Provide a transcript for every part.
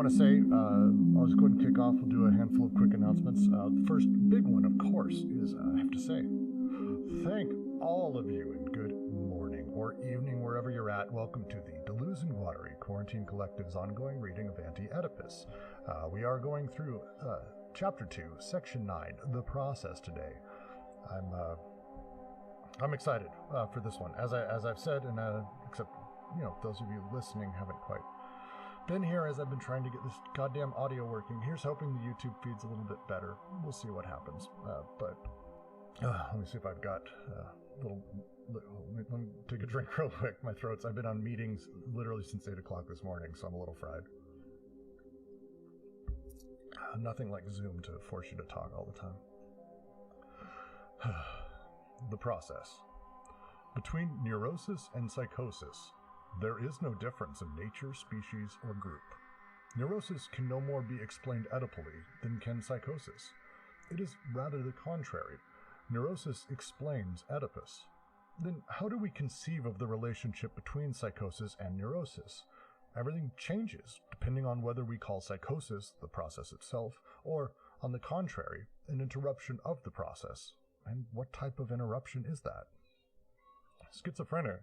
want to say, I'll just go ahead and kick off. We'll do a handful of quick announcements. The first big one, of course, is I have to say, thank all of you and good morning or evening wherever you're at. Welcome to the Deleuze and Guattari Quarantine Collective's ongoing reading of Anti-Oedipus. We are going through Chapter 2, Section 9, The Process today. I'm excited for this one. As I've said, and except those of you listening haven't quite been here as I've been trying to get this goddamn audio working. Here's hoping the YouTube feed's a little bit better. We'll see what happens. But let me see if I've got a little. Let me take a drink real quick. My throat's. I've been on meetings literally since 8 o'clock this morning, so I'm a little fried. Nothing like Zoom to force you to talk all the time. The process. Between neurosis and psychosis, there is no difference in nature, species, or group. Neurosis can no more be explained Oedipally than can psychosis. It is rather the contrary. Neurosis explains Oedipus. Then how do we conceive of the relationship between psychosis and neurosis? Everything changes depending on whether we call psychosis the process itself, or, on the contrary, an interruption of the process. And what type of interruption is that? Schizophrenia,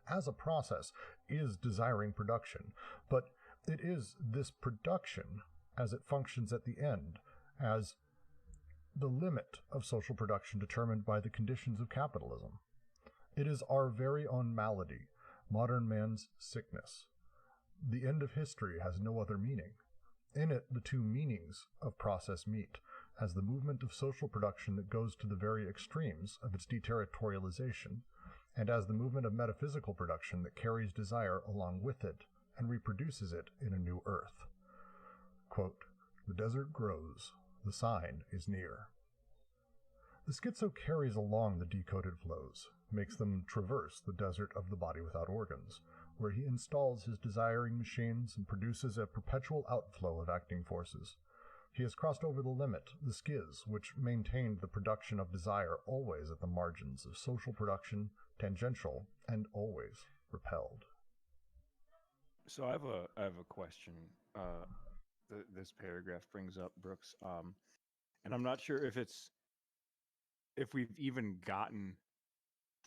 as a process, is desiring production, but it is this production, as it functions at the end, as the limit of social production determined by the conditions of capitalism. It is our very own malady, modern man's sickness. The end of history has no other meaning. In it, the two meanings of process meet, as the movement of social production that goes to the very extremes of its deterritorialization, and as the movement of metaphysical production that carries desire along with it and reproduces it in a new earth. Quote, "The desert grows, the sign is near." The schizo carries along the decoded flows, makes them traverse the desert of the body without organs, where he installs his desiring machines and produces a perpetual outflow of acting forces. He has crossed over the limit, the schiz, which maintained the production of desire always at the margins of social production, tangential, and always repelled. So I have a question. This paragraph brings up, Brooks, and I'm not sure if we've even gotten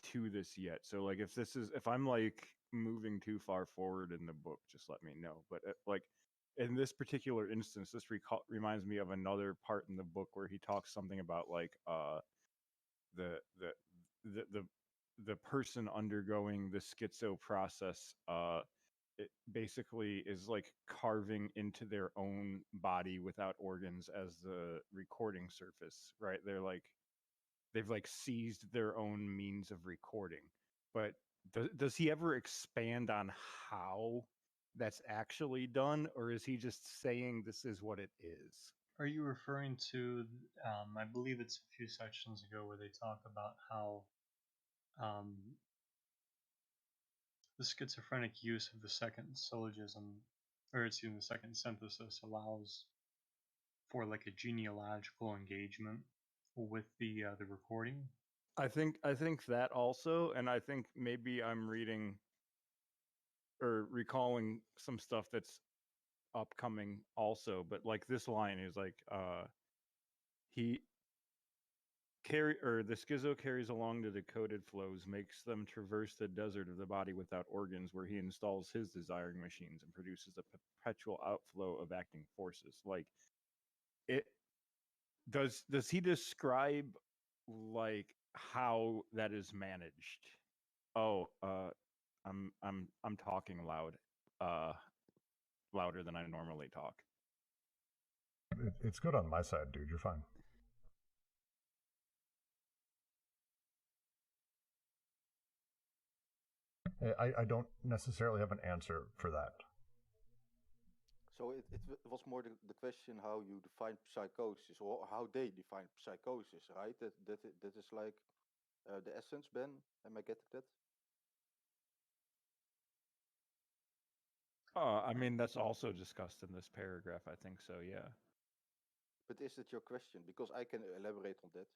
to this yet. So like if I'm like moving too far forward in the book, just let me know. But like in this particular instance, this reminds me of another part in the book where he talks something about like the person undergoing the schizo process it basically is like carving into their own body without organs as the recording surface, right? They've like seized their own means of recording. But does he ever expand on how that's actually done, or is he just saying this is what it is? Are you referring to, I believe it's a few sections ago where they talk about how the schizophrenic use of the second syllogism, or excuse me, the second synthesis allows for like a genealogical engagement with the recording? I think that also, and I think maybe I'm reading or recalling some stuff that's upcoming also, but like this line is like the schizo carries along the decoded flows, makes them traverse the desert of the body without organs, where he installs his desiring machines and produces a perpetual outflow of acting forces. Like it does he describe like how that is managed? Oh, I'm talking loud, louder than I normally talk. It's good on my side, dude. You're fine. I don't necessarily have an answer for that. So it was more the question how you define psychosis, or how they define psychosis, right? That is like the essence, Ben. Am I getting that? I mean, that's also discussed in this paragraph. I think so, yeah. But is it your question? Because I can elaborate on that.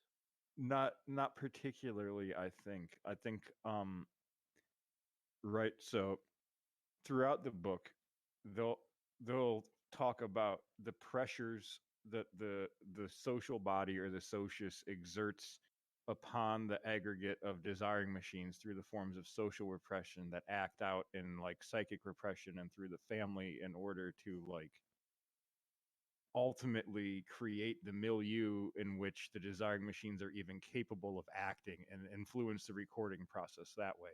Not particularly, I think. Right, so throughout the book, they'll talk about the pressures that the social body or the socius exerts upon the aggregate of desiring machines through the forms of social repression that act out in like psychic repression and through the family in order to like ultimately create the milieu in which the desiring machines are even capable of acting and influence the recording process that way.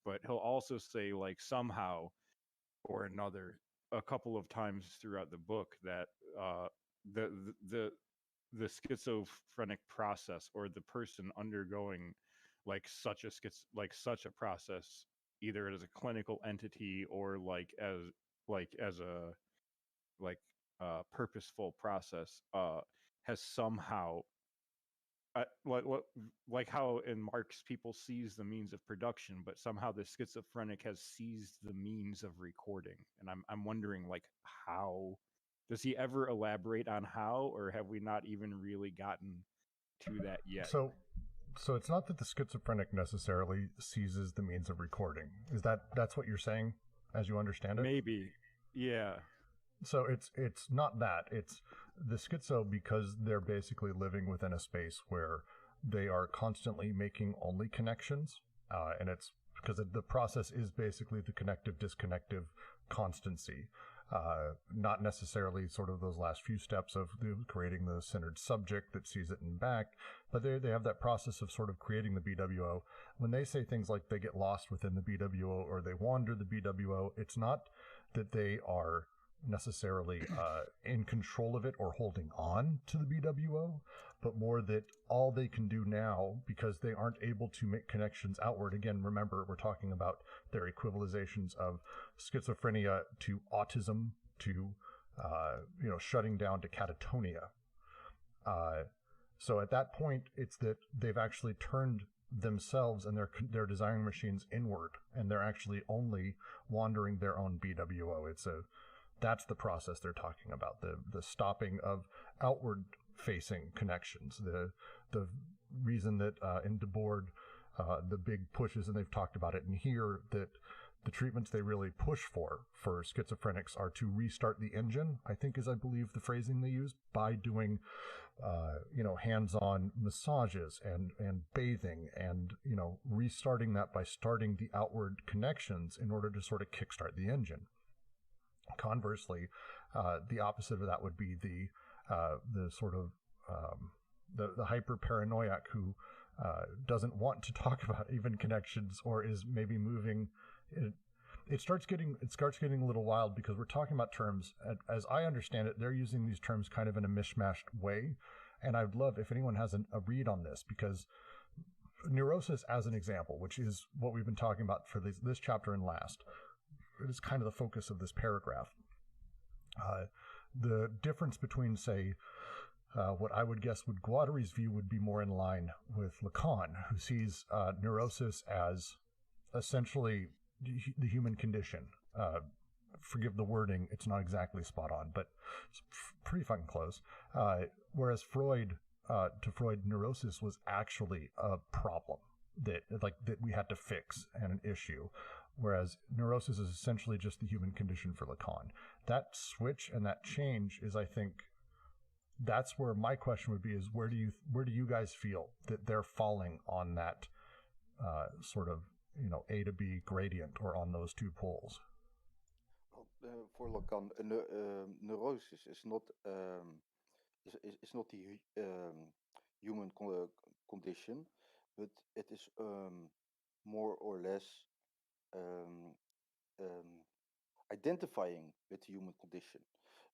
But he'll also say like somehow or another a couple of times throughout the book that the the the schizophrenic process or the person undergoing like such a process either as a clinical entity or as a like purposeful process has somehow like how in Marx people seize the means of production, but somehow the schizophrenic has seized the means of recording. And I'm wondering like how does he ever elaborate on how, or have we not even really gotten to that yet? So it's not that the schizophrenic necessarily seizes the means of recording. That's what you're saying, as you understand it? Maybe, yeah. So it's not that. It's the schizo because they're basically living within a space where they are constantly making only connections, and it's because the process is basically the connective disconnective constancy, not necessarily sort of those last few steps of creating the centered subject that sees it in back, but they have that process of sort of creating the BWO. When they say things like they get lost within the BWO or they wander the BWO, it's not that they are necessarily in control of it or holding on to the BWO, but more that all they can do now, because they aren't able to make connections outward. Again, remember, we're talking about their equivalizations of schizophrenia to autism to shutting down to catatonia. So at that point, it's that they've actually turned themselves and their desiring machines inward, and they're actually only wandering their own BWO. That's the process they're talking about, the stopping of outward facing connections. The reason that in Debord the big pushes, and they've talked about it in here, that the treatments they really push for schizophrenics are to restart the engine, I think is, I believe, the phrasing they use, by doing hands-on massages and bathing and restarting that by starting the outward connections in order to sort of kickstart the engine. Conversely, the opposite of that would be the sort of the hyper paranoiac who doesn't want to talk about even connections or is maybe moving. It starts getting a little wild because we're talking about terms. As I understand it, they're using these terms kind of in a mishmashed way, and I'd love if anyone has a read on this, because neurosis, as an example, which is what we've been talking about for this chapter and last. It is kind of the focus of this paragraph. The difference between, say, what I would guess Guattari's view would be more in line with Lacan, who sees neurosis as essentially the human condition. Forgive the wording, it's not exactly spot on, but it's pretty fucking close. Whereas to Freud, neurosis was actually a problem that we had to fix and an issue. Whereas neurosis is essentially just the human condition for Lacan. That switch and that change is, I think, that's where my question would be: is where do you guys feel that they're falling on that sort of A to B gradient, or on those two poles? For Lacan, neurosis is not the human condition, but it is more or less identifying with the human condition.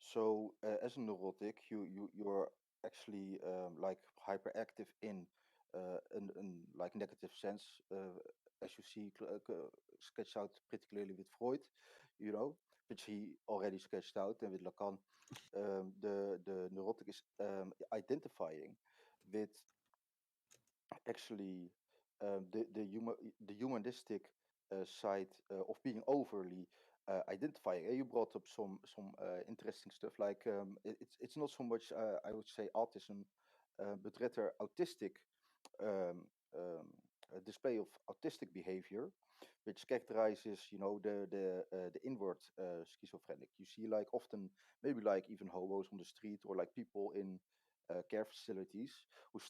So as a neurotic, you're actually like hyperactive in an like negative sense, as you see sketched out pretty clearly with Freud, which he already sketched out, and with Lacan, the neurotic is identifying with actually the humanistic side of being overly identifying. You brought up some interesting stuff, like it's not so much I would say autism, but rather autistic display of autistic behavior, which characterizes, the inward schizophrenic. You see, like often, maybe like even hobos on the street or like people in care facilities who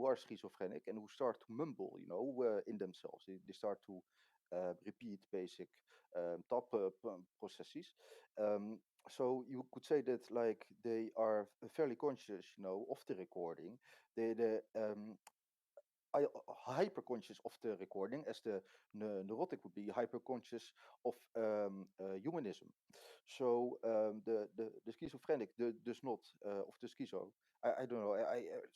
are schizophrenic and who start to mumble, in themselves. They start to repeat basic thought processes. Um, so you could say that like they are fairly conscious, of the recording. They hyper conscious of the recording, as the neurotic would be hyper conscious of humanism. So the schizophrenic does not of the schizo. I don't know.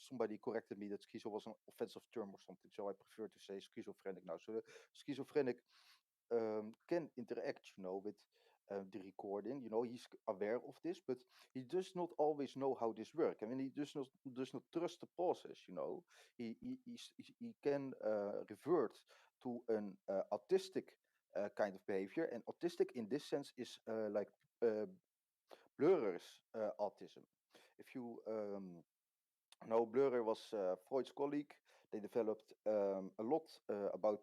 Somebody corrected me that schizo was an offensive term or something, so I prefer to say schizophrenic now. So the schizophrenic can interact, with the recording. He's aware of this, but he does not always know how this works. I mean, he does not trust the process. He can revert to an autistic kind of behavior, and autistic in this sense is like uh, Blurer's autism. If you Bleurer was Freud's colleague. They developed a lot about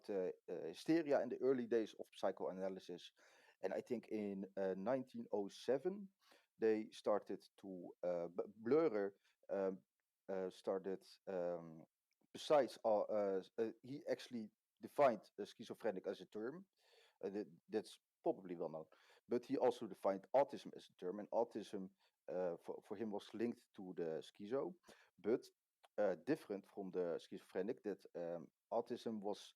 hysteria in the early days of psychoanalysis. And I think in 1907, they started to, Bleurer um, started, besides, he actually defined schizophrenic as a term. That's probably well known. But he also defined autism as a term, and autism for him was linked to the schizo, but different from the schizophrenic, that autism was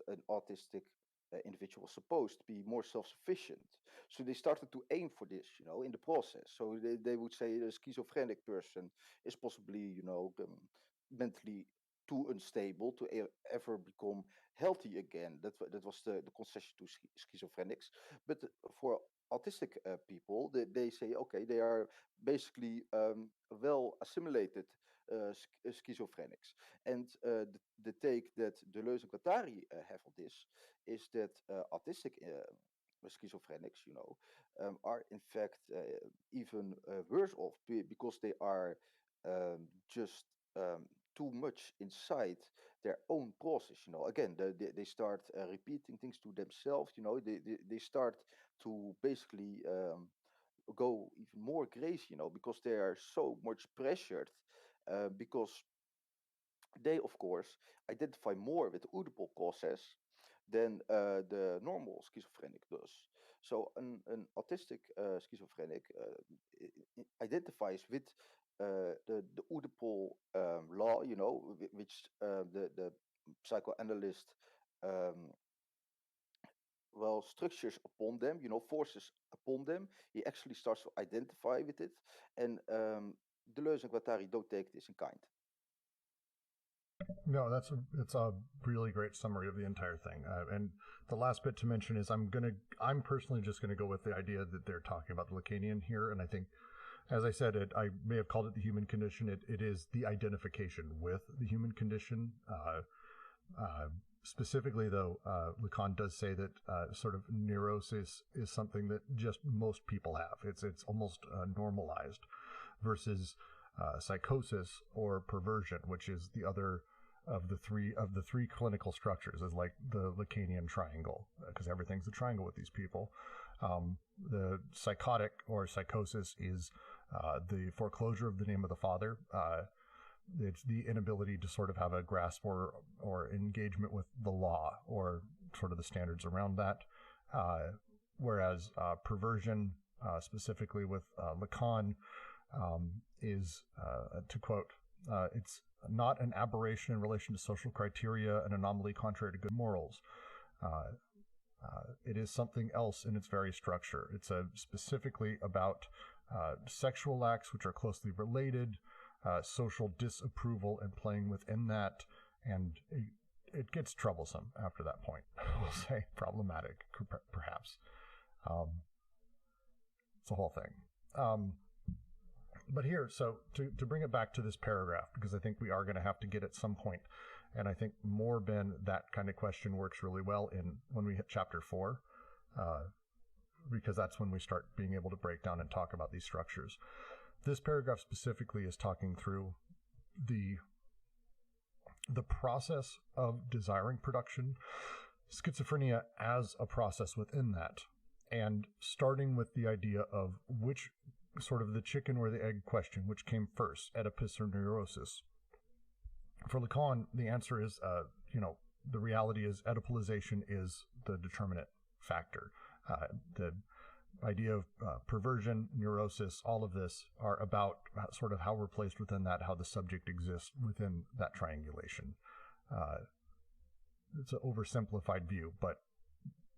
an autistic individual was supposed to be more self-sufficient. So they started to aim for this, in the process. So they would say a schizophrenic person is possibly, mentally too unstable to ever become healthy again. That was the concession to schizophrenics. But for autistic people, they say, okay, they are basically well assimilated schizophrenics. And the take that Deleuze and Guattari have on this is that autistic schizophrenics, are in fact even worse off because they are just too much inside their own process. Again, they start repeating things to themselves. They start to basically go even more crazy, because they are so much pressured, because they, of course, identify more with the Oedipal process than the normal schizophrenic does. So an autistic schizophrenic identifies with the Oedipal law, which the psychoanalyst um, structures upon them, forces upon them. He actually starts to identify with it, and Deleuze and Guattari don't take this in kind. No, it's a really great summary of the entire thing. And the last bit to mention is I'm personally just gonna go with the idea that they're talking about the Lacanian here, and I think, as I said, I may have called it the human condition. It is the identification with the human condition. Specifically, though, Lacan does say that sort of neurosis is something that just most people have. It's almost normalized, versus psychosis or perversion, which is the other of the three clinical structures, is like the Lacanian triangle, because everything's a triangle with these people. The psychotic or psychosis is the foreclosure of the name of the father. It's the inability to sort of have a grasp or engagement with the law or sort of the standards around that. Whereas perversion, specifically with Lacan, is, to quote, it's not an aberration in relation to social criteria, an anomaly contrary to good morals. It is something else in its very structure. It's specifically about sexual acts which are closely related, social disapproval and playing within that, and it gets troublesome after that point. We'll say problematic, perhaps. It's the whole thing. But here, so to bring it back to this paragraph, because I think we are going to have to get at some point, and I think more, Ben, that kind of question works really well when we hit chapter 4, because that's when we start being able to break down and talk about these structures. This paragraph specifically is talking through the the process of desiring production, schizophrenia as a process within that, and starting with the idea of which sort of the chicken or the egg question, which came first, Oedipus or neurosis. For Lacan, the answer is, the reality is Oedipalization is the determinate factor. The idea of perversion, neurosis, all of this are about sort of how we're placed within that, how the subject exists within that triangulation. It's an oversimplified view, but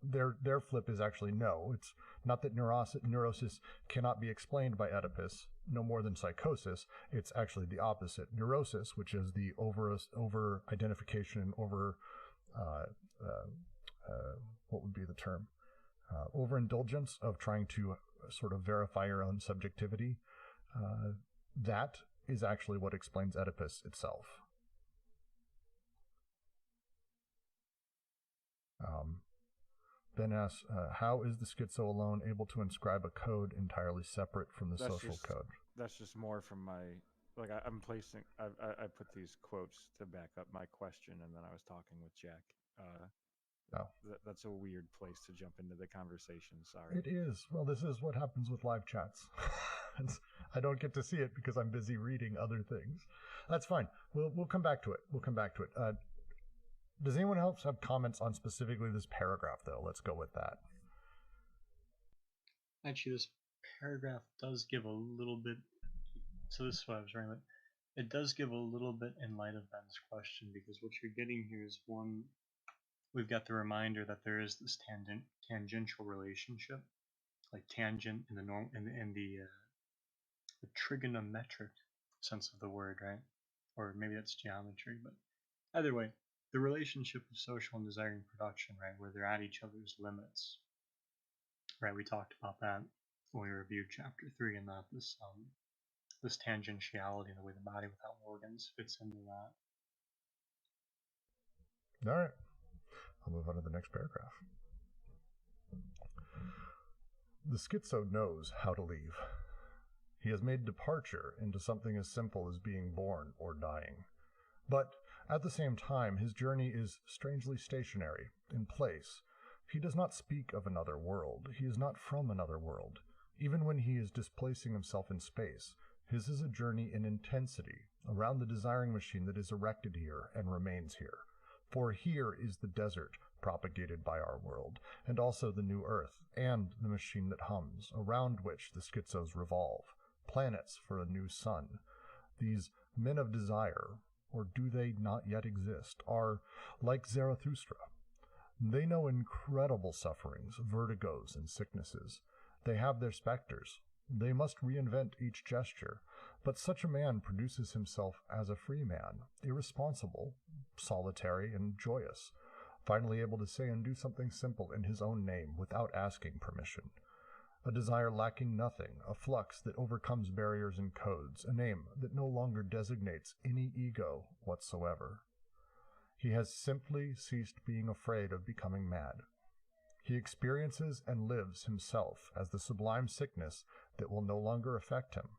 their flip is actually no. It's not that neurosis cannot be explained by Oedipus, no more than psychosis. It's actually the opposite. Neurosis, which is the over identification, what would be the term? Overindulgence of trying to sort of verify your own subjectivity. That is actually what explains Oedipus itself. Ben asks, how is the schizo alone able to inscribe a code entirely separate from the social code? That's just more from my, like I'm placing, I put these quotes to back up my question, and then I was talking with Jack. That's a weird place to jump into the conversation, sorry. It is. Well, this is what happens with live chats. I don't get to see it because I'm busy reading other things. That's fine. We'll come back to it. Does anyone else have comments on specifically this paragraph, though? Let's go with that. Actually, this paragraph does give a little bit, so this is what I was writing about. It does give a little bit in light of Ben's question, because what you're getting here is one, we've got the reminder that there is this tangential relationship, like tangent in the trigonometric sense of the word, right? Or maybe that's geometry, but either way, the relationship of social and desiring production, right, where they're at each other's limits, right? We talked about that when we reviewed chapter 3, and that this tangentiality, the way the body without organs fits into that. All right, I'll move on to the next paragraph. The schizo knows how to leave. He has made departure into something as simple as being born or dying. But at the same time, his journey is strangely stationary, in place. He does not speak of another world. He is not from another world. Even when he is displacing himself in space, his is a journey in intensity around the desiring machine that is erected here and remains here. For here is the desert propagated by our world, and also the new earth, and the machine that hums, around which the schizos revolve, planets for a new sun. These men of desire, or do they not yet exist, are like Zarathustra. They know incredible sufferings, vertigos, and sicknesses. They have their specters. They must reinvent each gesture. But such a man produces himself as a free man, irresponsible, solitary, and joyous, finally able to say and do something simple in his own name without asking permission. A desire lacking nothing, a flux that overcomes barriers and codes, a name that no longer designates any ego whatsoever. He has simply ceased being afraid of becoming mad. He experiences and lives himself as the sublime sickness that will no longer affect him.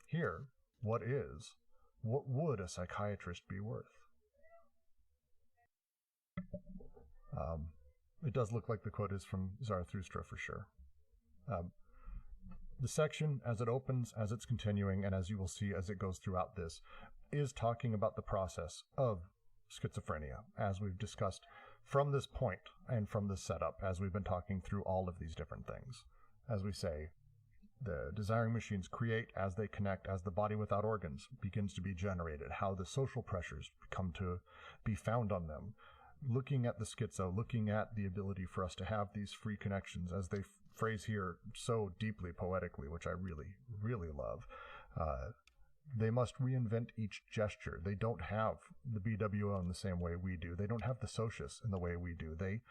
Here, what would a psychiatrist be worth? It does look like the quote is from Zarathustra for sure. The section, as it opens, as it's continuing, and as you will see as it goes throughout this, is talking about the process of schizophrenia, as we've discussed from this point and from this setup, as we've been talking through all of these different things. As we say, the desiring machines create as they connect, as the body without organs begins to be generated, how the social pressures come to be found on them. Looking at the schizo, looking at the ability for us to have these free connections, as they phrase here so deeply poetically, which I really, really love. They must reinvent each gesture. They don't have the BWO in the same way we do. They don't have the socius in the way we do. They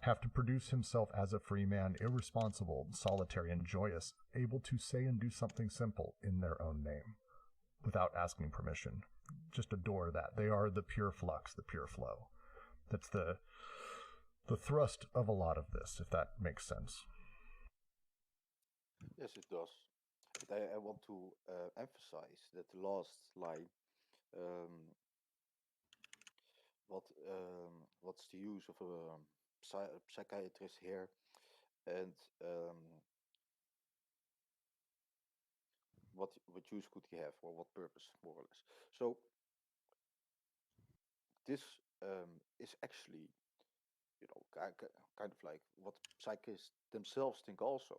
have to produce himself as a free man, irresponsible, solitary, and joyous, able to say and do something simple in their own name without asking permission. Just adore that. They are the pure flux, the pure flow. That's the thrust of a lot of this, if that makes sense. Yes, it does. But I want to emphasize that the last line, what's the use of a psychiatrist here, and what use could he have, or what purpose, more or less. So this is actually, kind of like what psychists themselves think also.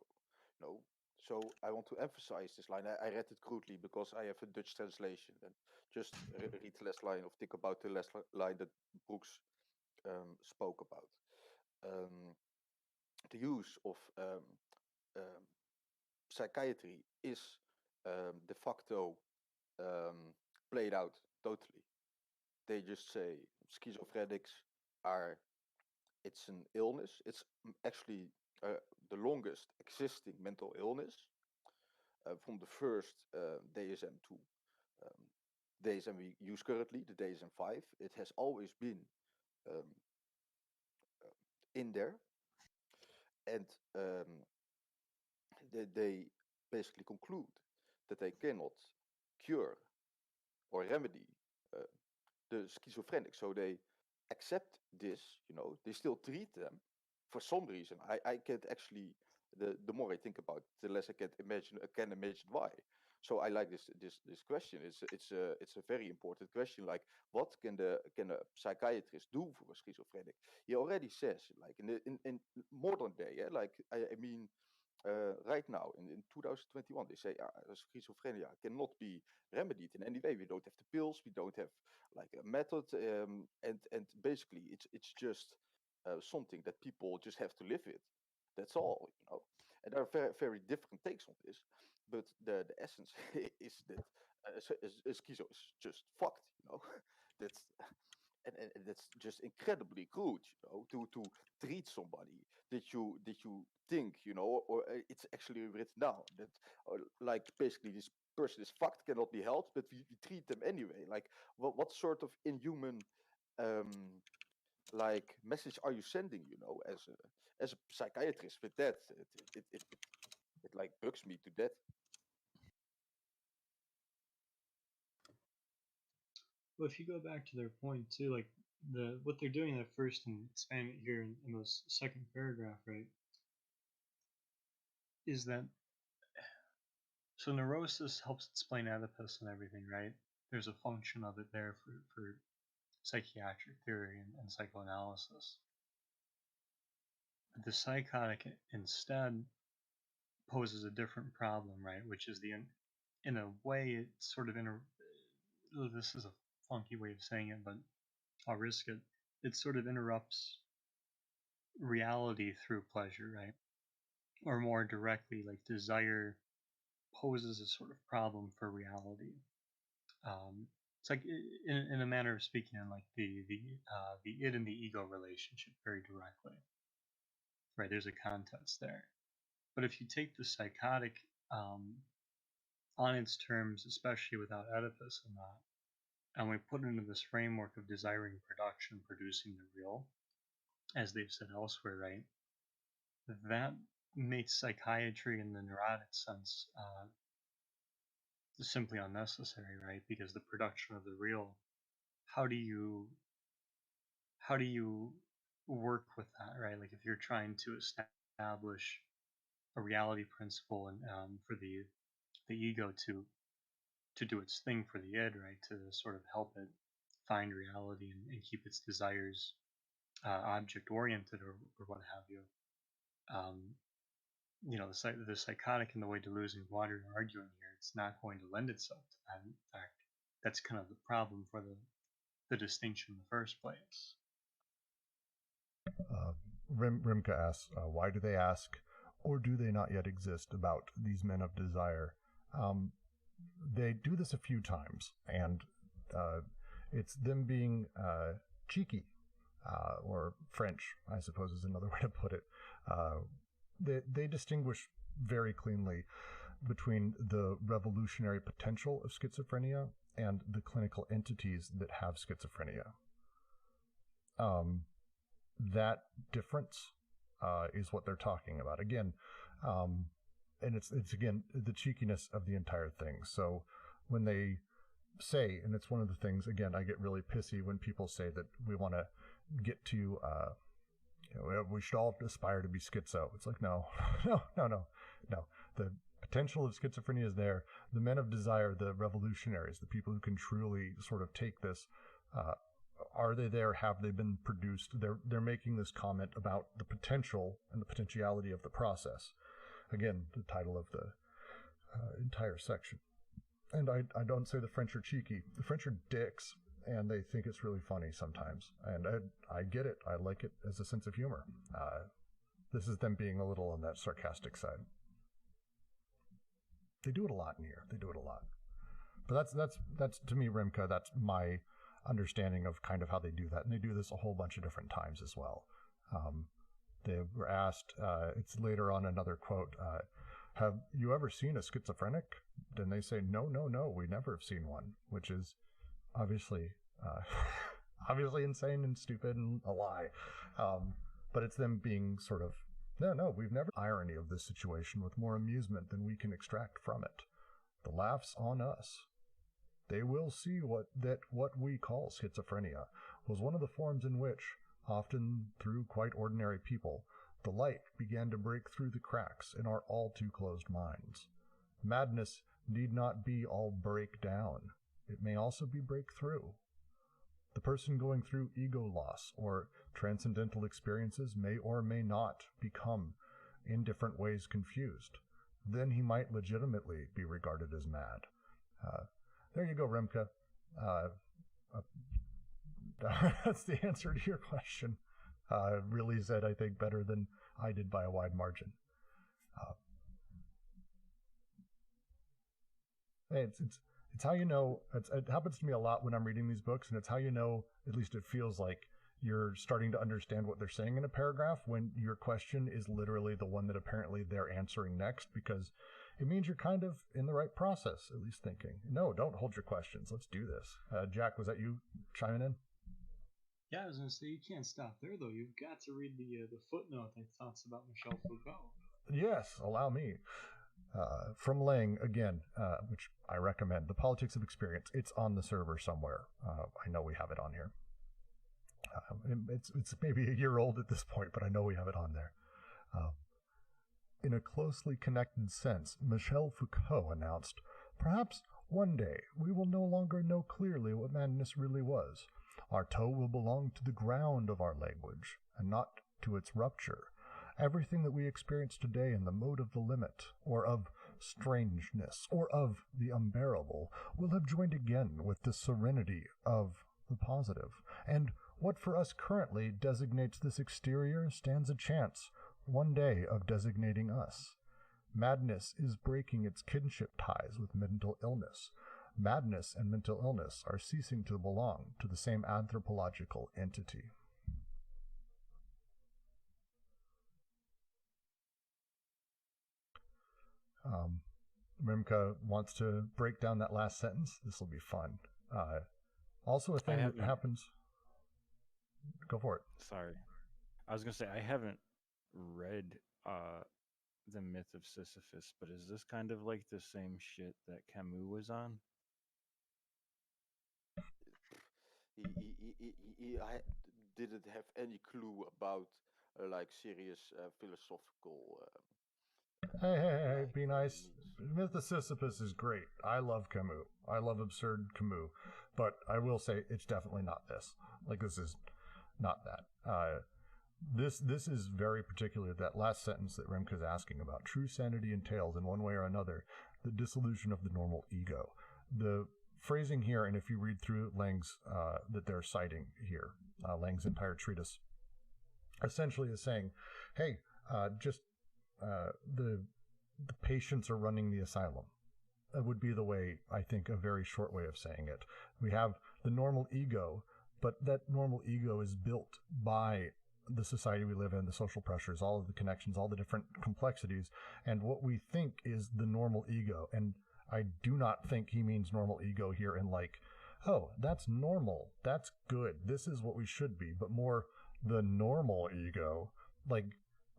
So I want to emphasize this line. I read it crudely because I have a Dutch translation, and just read the last line, or think about the last line that Brooks spoke about. The use of psychiatry is de facto played out totally. They just say schizophrenics are, it's an illness. It's actually the longest existing mental illness from the first DSM to DSM we use currently, the DSM-5. It has always been um, in there, and they basically conclude that they cannot cure or remedy uh, the schizophrenic. So they accept this, they still treat them for some reason. I can't actually, the more I think about it, the less I can imagine why. So I like this question. It's a very important question. Like, what can a psychiatrist do for a schizophrenic? He already says, like in modern day, I mean, right now in 2021, they say schizophrenia cannot be remedied in any way. We don't have the pills, we don't have like a method, and basically it's just something that people just have to live with. That's all. And there are very, very different takes on this, but the essence is that schizo is just fucked. That's and that's just incredibly crude, to treat somebody that you think, or it's actually written down that, like, basically this person is fucked, cannot be helped, but we treat them anyway. Like, what sort of inhuman like message are you sending, as a psychiatrist with that? It like bugs me to death. Well, if you go back to their point too, like what they're doing at first and expand it here in this second paragraph, right, is that so neurosis helps explain Oedipus and everything, right? There's a function of it there for psychiatric theory and psychoanalysis. But the psychotic instead poses a different problem, right? Which is in a way, it's sort of this is a funky way of saying it, but I'll risk it. It sort of interrupts reality through pleasure, right? Or more directly, like desire poses a sort of problem for reality. It's like, in a manner of speaking, in like the id and the ego relationship very directly, right? There's a contest there. But if you take the psychotic on its terms, especially without Oedipus in that, and we put it into this framework of desiring production, producing the real, as they've said elsewhere, right? That makes psychiatry in the neurotic sense simply unnecessary, right? Because the production of the real, how do you work with that, right? Like, if you're trying to establish a reality principle and for the ego to do its thing for the id, right, to sort of help it find reality and keep its desires object oriented, or what have you. The psychotic and the way Deleuze and Guattari are arguing here, it's not going to lend itself to that. In fact, that's kind of the problem for the distinction in the first place. Rimke asks, why do they ask, or do they not yet exist, about these men of desire? They do this a few times, and it's them being cheeky, or French, I suppose is another way to put it. They distinguish very cleanly between the revolutionary potential of schizophrenia and the clinical entities that have schizophrenia. That difference is what they're talking about. Again, and it's again the cheekiness of the entire thing. So when they say, and it's one of the things, again, I get really pissy when people say that we want to get to, we should all aspire to be schizo. It's like, no. The potential of schizophrenia is there. The men of desire, the revolutionaries, the people who can truly sort of take this, are they there? Have they been produced? They're making this comment about the potential and the potentiality of the process. Again, the title of the entire section. And I don't say the French are cheeky. The French are dicks, and they think it's really funny sometimes. And I get it. I like it as a sense of humor. This is them being a little on that sarcastic side. They do it a lot in here. They do it a lot. But that's to me, Rimka, that's my understanding of kind of how they do that. And they do this a whole bunch of different times as well. They were asked, it's later on another quote, have you ever seen a schizophrenic? Then they say, no, we never have seen one, which is obviously insane and stupid and a lie. But it's them being sort of, no, we've never. Irony of this situation with more amusement than we can extract from it. The laugh's on us. They will see what we call schizophrenia was one of the forms in which, often through quite ordinary people, the light began to break through the cracks in our all too closed minds. Madness need not be all break down. It may also be breakthrough. The person going through ego loss or transcendental experiences may or may not become, in different ways, confused. Then he might legitimately be regarded as mad. There you go, Remke. That's the answer to your question. Really said, I think, better than I did by a wide margin. It's how you know. It happens to me a lot when I'm reading these books, and it's how you know, at least it feels like, you're starting to understand what they're saying in a paragraph when your question is literally the one that apparently they're answering next, because it means you're kind of in the right process, at least thinking. No, don't hold your questions. Let's do this. Jack, was that you chiming in? Yeah, I was going to say, you can't stop there, though. You've got to read the footnote that talks about Michel Foucault. Yes, allow me. From Lang, again, which I recommend, The Politics of Experience. It's on the server somewhere. I know we have it on here. It's maybe a year old at this point, but I know we have it on there. In a closely connected sense, Michel Foucault announced, "Perhaps one day we will no longer know clearly what madness really was. Our toe will belong to the ground of our language, and not to its rupture. Everything that we experience today in the mode of the limit, or of strangeness, or of the unbearable, will have joined again with the serenity of the positive. And what for us currently designates this exterior stands a chance, one day, of designating us. Madness is breaking its kinship ties with mental illness. Madness and mental illness are ceasing to belong to the same anthropological entity." Rimka wants to break down that last sentence. This will be fun. Also a thing that happens... Go for it. Sorry. I was going to say, I haven't read The Myth of Sisyphus, but is this kind of like the same shit that Camus was on? I didn't have any clue about like serious philosophical... Hey, be nice. Myth of Sisyphus is great. I love Camus. I love absurd Camus. But I will say it's definitely not this. Like, this is not that. This is very particular, that last sentence that Remke's asking about. True sanity entails, in one way or another, the dissolution of the normal ego. The phrasing here, and if you read through Lang's, that they're citing here, Lang's entire treatise, essentially is saying, hey, the patients are running the asylum. That would be the way, I think, a very short way of saying it. We have the normal ego, but that normal ego is built by the society we live in, the social pressures, all of the connections, all the different complexities, and what we think is the normal ego. And I do not think he means normal ego here in like, oh, that's normal, that's good, this is what we should be, but more the normal ego. Like,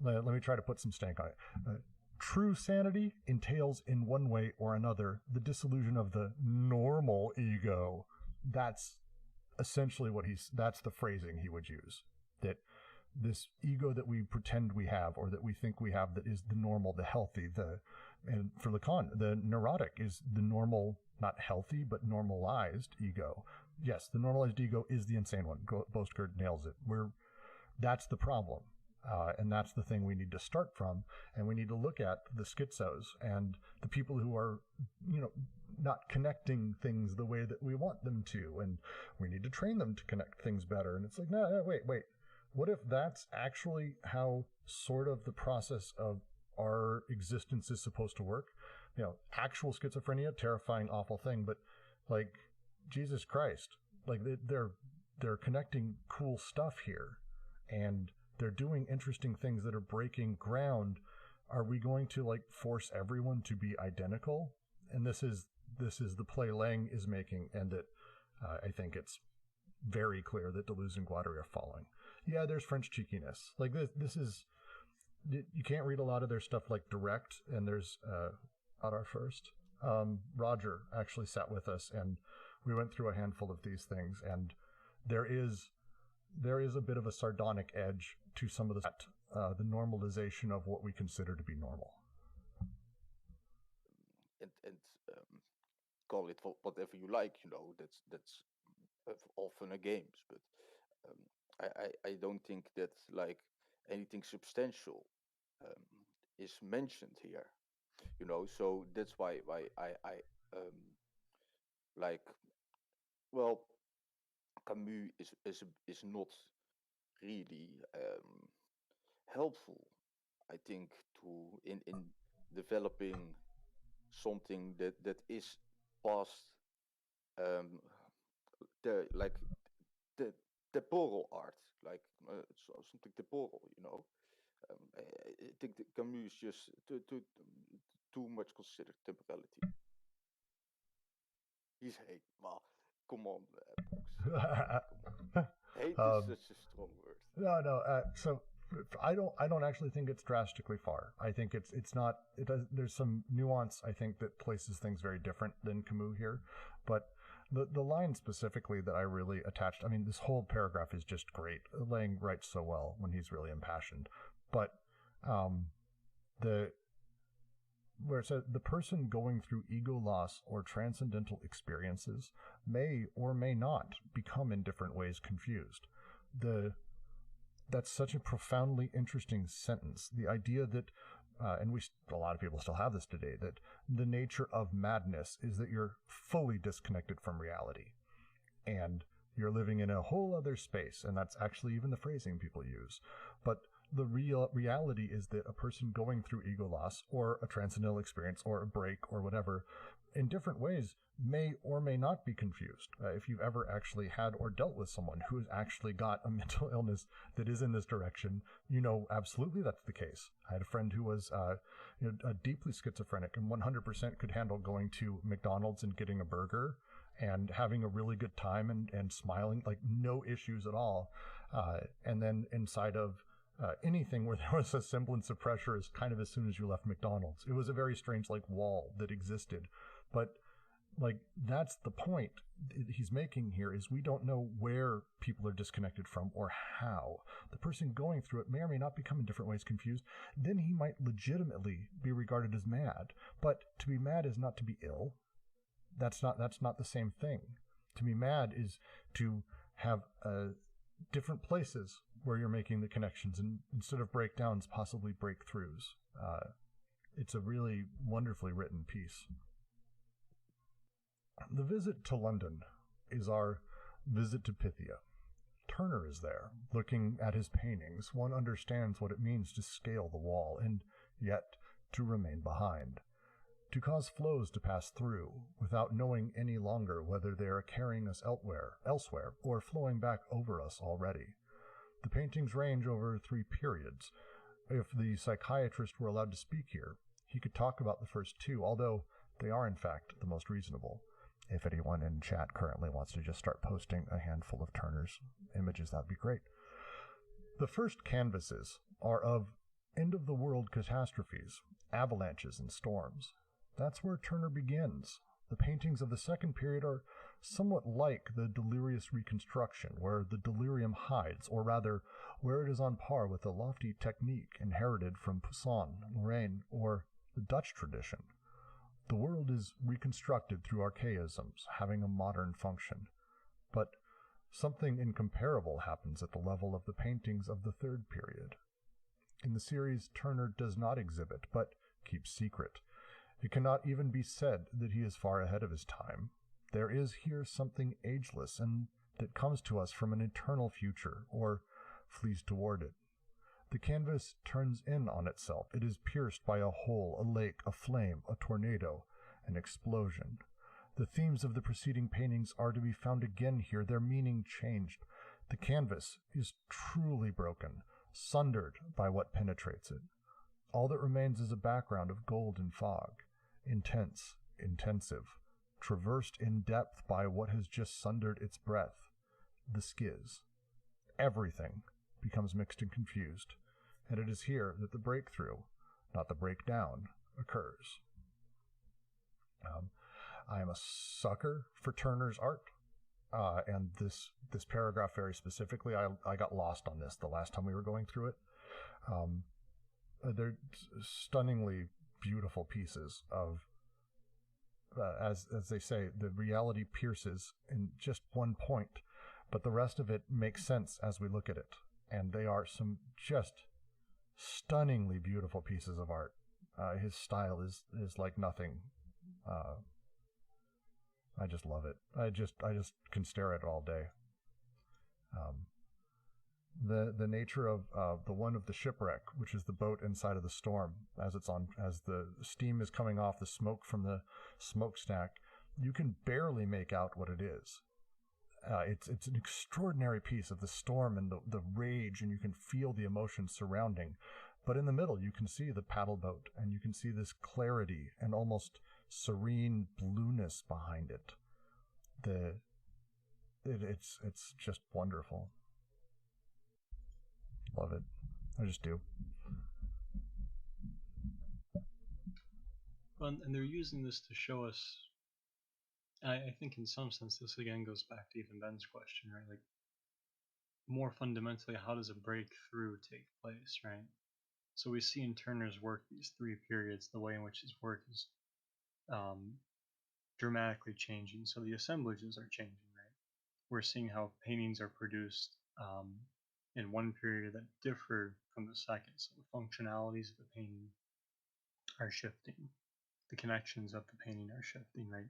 let me try to put some stank on it. true sanity entails in one way or another the dissolution of the normal ego. That's essentially that's the phrasing he would use. That this ego that we pretend we have, or that we think we have, that is the normal, the healthy, and for Lacan, the neurotic is the normal, not healthy, but normalized ego. Yes, the normalized ego is the insane one. Bostgard nails it. That's the problem. And that's the thing we need to start from. And we need to look at the schizos and the people who are, not connecting things the way that we want them to. And we need to train them to connect things better. And it's like, no, wait. What if that's actually how sort of the process of our existence is supposed to work? Actual schizophrenia, terrifying, awful thing. But like, Jesus Christ, like they're connecting cool stuff here. And they're doing interesting things that are breaking ground. Are we going to like force everyone to be identical? And this is the play Lang is making, and that I think it's very clear that Deleuze and Guattari are following. Yeah, there's French cheekiness. Like this is, you can't read a lot of their stuff like direct, and there's at our first. Roger actually sat with us, and we went through a handful of these things, and there is a bit of a sardonic edge to some of the normalization of what we consider to be normal. And call it whatever you like, that's often a games, but I don't think that like anything substantial is mentioned here, so that's why I like, well, Camus is not really helpful, I think, in developing something that is past the temporal art, like something temporal, I think that Camus just too much considered temporality. He's hate. Well, come on, Brooks. Hate is such a strong word. No. So I don't actually think it's drastically far. I think it's not. There's some nuance, I think, that places things very different than Camus here. But the line specifically that I really attached. I mean, this whole paragraph is just great. Lang writes so well when he's really impassioned. But where it says the person going through ego loss or transcendental experiences may or may not become in different ways confused. That's such a profoundly interesting sentence. The idea that, and a lot of people still have this today, that the nature of madness is that you're fully disconnected from reality, and you're living in a whole other space, and that's actually even the phrasing people use. But the reality is that a person going through ego loss or a transcendental experience or a break or whatever in different ways may or may not be confused. If you've ever actually had or dealt with someone who has actually got a mental illness that is in this direction, absolutely that's the case. I had a friend who was deeply schizophrenic and 100% could handle going to McDonald's and getting a burger and having a really good time and smiling, like no issues at all. And then inside of anything where there was a semblance of pressure is kind of as soon as you left McDonald's. It was a very strange wall that existed. But that's the point he's making here, is we don't know where people are disconnected from or how. The person going through it may or may not become in different ways confused. Then he might legitimately be regarded as mad. But to be mad is not to be ill. That's not the same thing. To be mad is to have different places where you're making the connections, and instead of breakdowns, possibly breakthroughs. It's a really wonderfully written piece. The visit to London is our visit to Pythia. Turner is there, looking at his paintings. One understands what it means to scale the wall, and yet to remain behind. To cause flows to pass through, without knowing any longer whether they are carrying us elsewhere, or flowing back over us already. The paintings range over 3 periods. If the psychiatrist were allowed to speak here, he could talk about the first 2, although they are in fact the most reasonable. If anyone in chat currently wants to just start posting a handful of Turner's images, that'd be great. The first canvases are of end-of-the-world catastrophes, avalanches and storms. That's where Turner begins. The paintings of the second period are somewhat like the delirious reconstruction, where the delirium hides, or rather, where it is on par with the lofty technique inherited from Poussin, Lorraine, or the Dutch tradition. The world is reconstructed through archaisms, having a modern function. But something incomparable happens at the level of the paintings of the third period. In the series, Turner does not exhibit, but keeps secret. It cannot even be said that he is far ahead of his time. There is here something ageless and that comes to us from an eternal future, or flees toward it. The canvas turns in on itself. It is pierced by a hole, a lake, a flame, a tornado, an explosion. The themes of the preceding paintings are to be found again here, their meaning changed. The canvas is truly broken, sundered by what penetrates it. All that remains is a background of gold and fog, intense, intensive, traversed in depth by what has just sundered its breadth, the schiz. Everything becomes mixed and confused, and it is here that the breakthrough, not the breakdown, occurs. I am a sucker for Turner's art, and this paragraph very specifically, I got lost on this the last time we were going through it. They're stunningly beautiful pieces of, as they say, the reality pierces in just one point, but the rest of it makes sense as we look at it. And they are some just stunningly beautiful pieces of art. His style is like nothing. I just love it. I just can stare at it all day. The nature of the one of the Shipwreck, which is the boat inside of the storm, as the steam is coming off the smoke from the smokestack, you can barely make out what it is. It's an extraordinary piece of the storm and the rage, and you can feel the emotion surrounding. But in the middle, you can see the paddle boat, and you can see this clarity and almost serene blueness behind it. It's just wonderful. Love it. I just do. Well, and they're using this to show us, I think in some sense this again goes back to even Ben's question, right? Like, more fundamentally, how does a breakthrough take place, right? So we see in Turner's work these three periods, the way in which his work is dramatically changing. So the assemblages are changing, right? We're seeing how paintings are produced in one period that differ from the second. So the functionalities of the painting are shifting. The connections of the painting are shifting, right?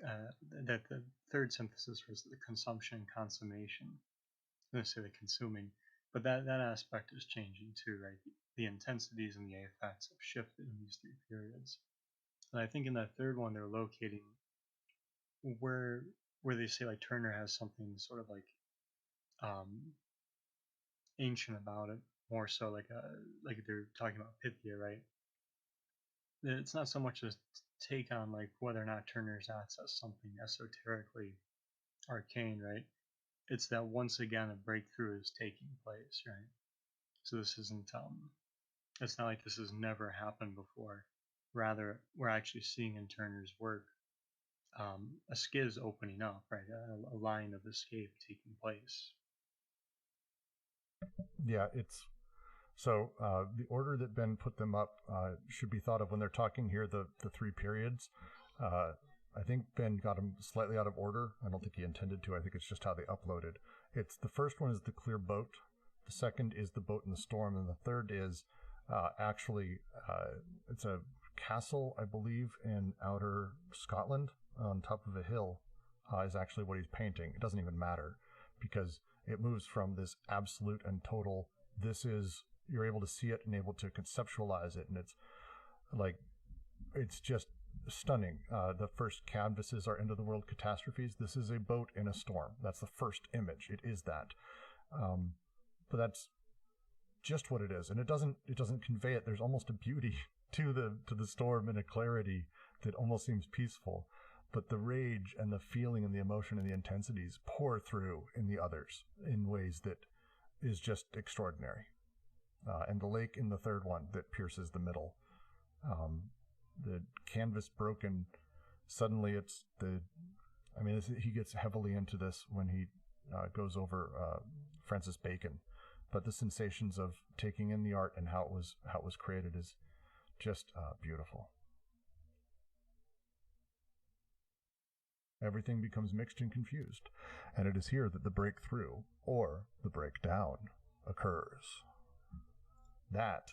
That the third synthesis was the consumption and consummation. I'm going to say the consuming, but that aspect is changing too, right? The intensities and the effects have shifted in these three periods. And I think in that third one, they're locating where they say like Turner has something sort of like ancient about it, more so like they're talking about Pythia, right? It's not so much a take on like whether or not Turner's acts as something esoterically arcane, right? It's that once again a breakthrough is taking place, right? So this isn't it's not like this has never happened before. Rather, we're actually seeing in Turner's work a schiz opening up, right? A line of escape taking place. Yeah, it's so the order that Ben put them up should be thought of when they're talking here, the three periods. I think Ben got them slightly out of order. I don't think he intended to. I think it's just how they uploaded. It's the first one is the clear boat. The second is the boat in the storm. And the third is it's a castle, I believe, in outer Scotland on top of a hill is actually what he's painting. It doesn't even matter because it moves from this absolute and total, you're able to see it and able to conceptualize it. And it's just stunning. The first canvases are end of the world catastrophes. This is a boat in a storm. That's the first image. It is that. But that's just what it is. And it doesn't convey it. There's almost a beauty to the storm and a clarity that almost seems peaceful. But the rage and the feeling and the emotion and the intensities pour through in the others in ways that is just extraordinary. and the lake in the third one that pierces the middle. The canvas broken, suddenly it's he gets heavily into this when he goes over Francis Bacon, but the sensations of taking in the art and how it was created is just beautiful. Everything becomes mixed and confused, and it is here that the breakthrough, or the breakdown, occurs. That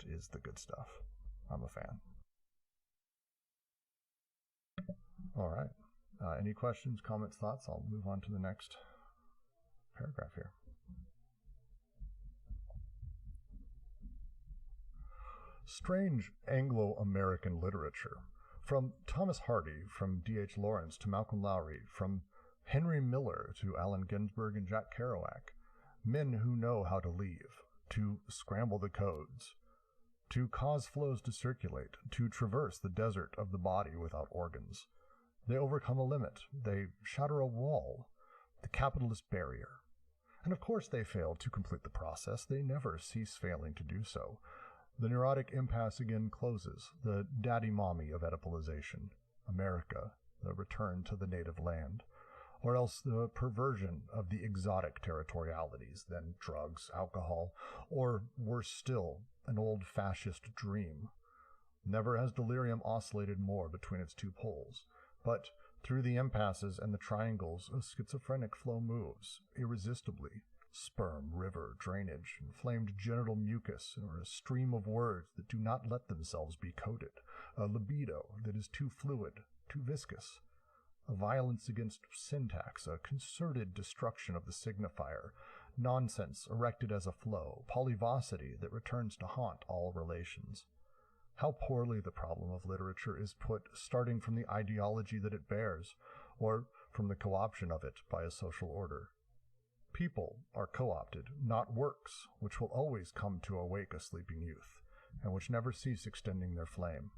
is the good stuff. I'm a fan. All right. Any questions, comments, thoughts? I'll move on to the next paragraph here. Strange Anglo-American literature. From Thomas Hardy, from D.H. Lawrence to Malcolm Lowry, from Henry Miller to Allen Ginsberg and Jack Kerouac. Men who know how to leave, to scramble the codes, to cause flows to circulate, to traverse the desert of the body without organs. They overcome a limit. They shatter a wall, the capitalist barrier. And of course they fail to complete the process. They never cease failing to do so. The neurotic impasse again closes, the daddy-mommy of Oedipalization, America, the return to the native land, or else the perversion of the exotic territorialities, then drugs, alcohol, or, worse still, an old fascist dream. Never has delirium oscillated more between its two poles, but through the impasses and the triangles a schizophrenic flow moves, irresistibly. Sperm, river, drainage, inflamed genital mucus, or a stream of words that do not let themselves be coded, a libido that is too fluid, too viscous, a violence against syntax, a concerted destruction of the signifier, nonsense erected as a flow, polyvocity that returns to haunt all relations. How poorly the problem of literature is put, starting from the ideology that it bears, or from the co-option of it by a social order. People are co-opted, not works, which will always come to awake a sleeping youth, and which never cease extending their flame.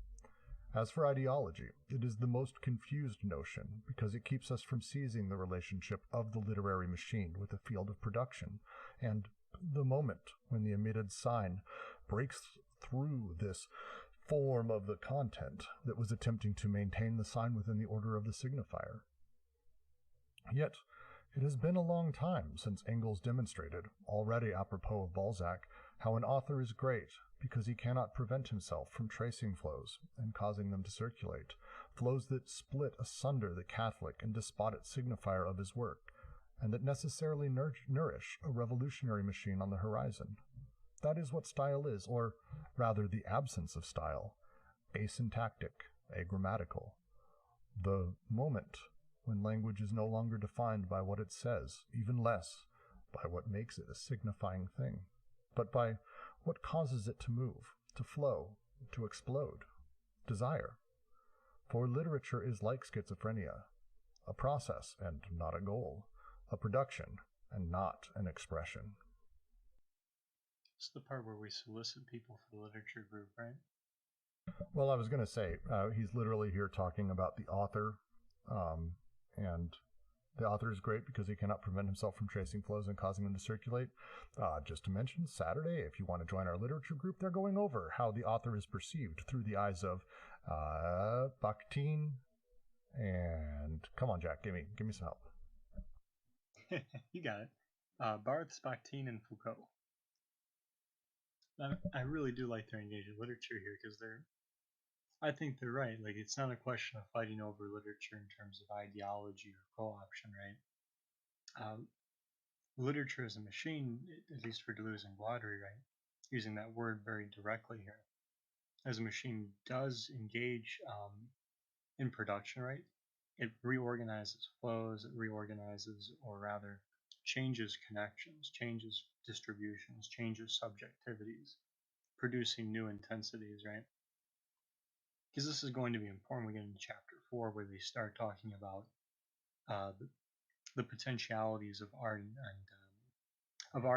As for ideology, it is the most confused notion, because it keeps us from seizing the relationship of the literary machine with the field of production, and the moment when the emitted sign breaks through this form of the content that was attempting to maintain the sign within the order of the signifier. Yet, it has been a long time since Engels demonstrated, already apropos of Balzac, how an author is great because he cannot prevent himself from tracing flows and causing them to circulate, flows that split asunder the Catholic and despotic signifier of his work, and that necessarily nourish a revolutionary machine on the horizon. That is what style is, or rather the absence of style, asyntactic, agrammatical. The moment when language is no longer defined by what it says, even less by what makes it a signifying thing, but by what causes it to move, to flow, to explode, desire. For literature is like schizophrenia, a process and not a goal, a production and not an expression. It's the part where we solicit people for the literature group, right? Well, I was going to say, he's literally here talking about the author, and the author is great because he cannot prevent himself from tracing flows and causing them to circulate. Just to mention, Saturday, if you want to join our literature group, they're going over how the author is perceived through the eyes of Bakhtin and, come on, Jack, give me some help. You got it. Barthes, Bakhtin, and Foucault. I really do like their engaged literature here because I think they're right. Like, it's not a question of fighting over literature in terms of ideology or co-option, right? Literature as a machine, at least for Deleuze and Guattari, right? Using that word very directly here. As a machine does engage in production, right? It reorganizes flows, it reorganizes, or rather, changes connections, changes distributions, changes subjectivities, producing new intensities, right? Because this is going to be important. We get into chapter 4 where they start talking about the potentialities of art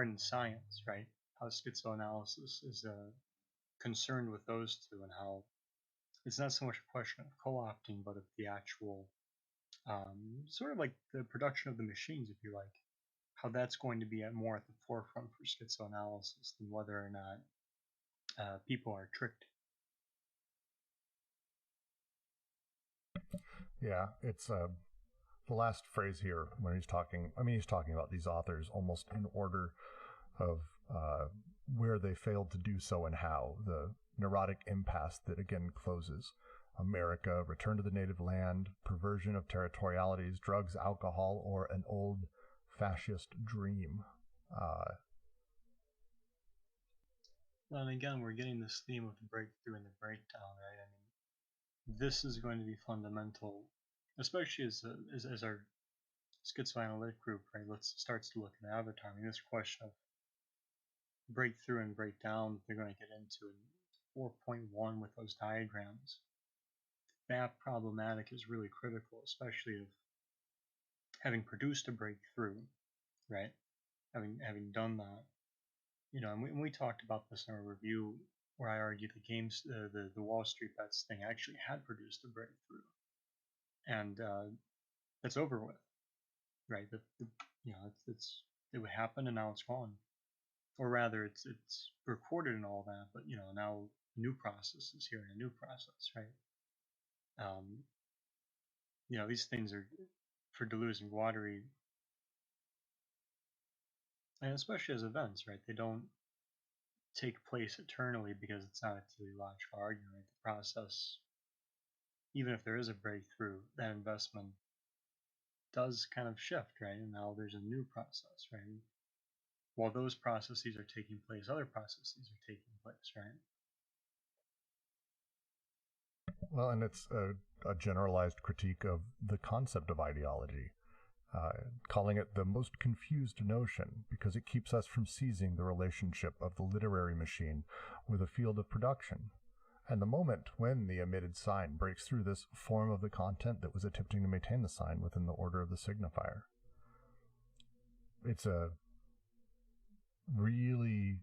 and science, right? How schizoanalysis is concerned with those two, and how it's not so much a question of co-opting, but of the actual sort of like the production of the machines, if you like. how that's going to be more at the forefront for schizoanalysis than whether or not people are tricked. Yeah, it's the last phrase here when he's talking. I mean, he's talking about these authors almost in order of where they failed to do so and how. The neurotic impasse that again closes. America, return to the native land, perversion of territorialities, drugs, alcohol, or an old fascist dream. Well, and again, we're getting this theme of the breakthrough and the breakdown, right? I mean, this is going to be fundamental, especially as our schizoanalytic group, right, starts to look at Avatar. I mean, this question of breakthrough and breakdown they're going to get into in 4.1 with those diagrams. That problematic is really critical, especially of having produced a breakthrough, right? Having done that, you know, and we talked about this in our review where I argued the Wall Street Bets thing actually had produced a breakthrough, and it's over with, right? You know, it would happen and now it's gone, or rather, it's recorded and all that, but you know, now a new process is here and a new process, right? You know, these things are for Deleuze and Guattari, and especially as events, right? They don't take place eternally because it's not a teleological argument. Right? The process, even if there is a breakthrough, that investment does kind of shift, right? And now there's a new process, right? While those processes are taking place, other processes are taking place, right? Well, and it's a generalized critique of the concept of ideology, calling it the most confused notion because it keeps us from seizing the relationship of the literary machine with the field of production. And the moment when the emitted sign breaks through this form of the content that was attempting to maintain the sign within the order of the signifier. It's a really...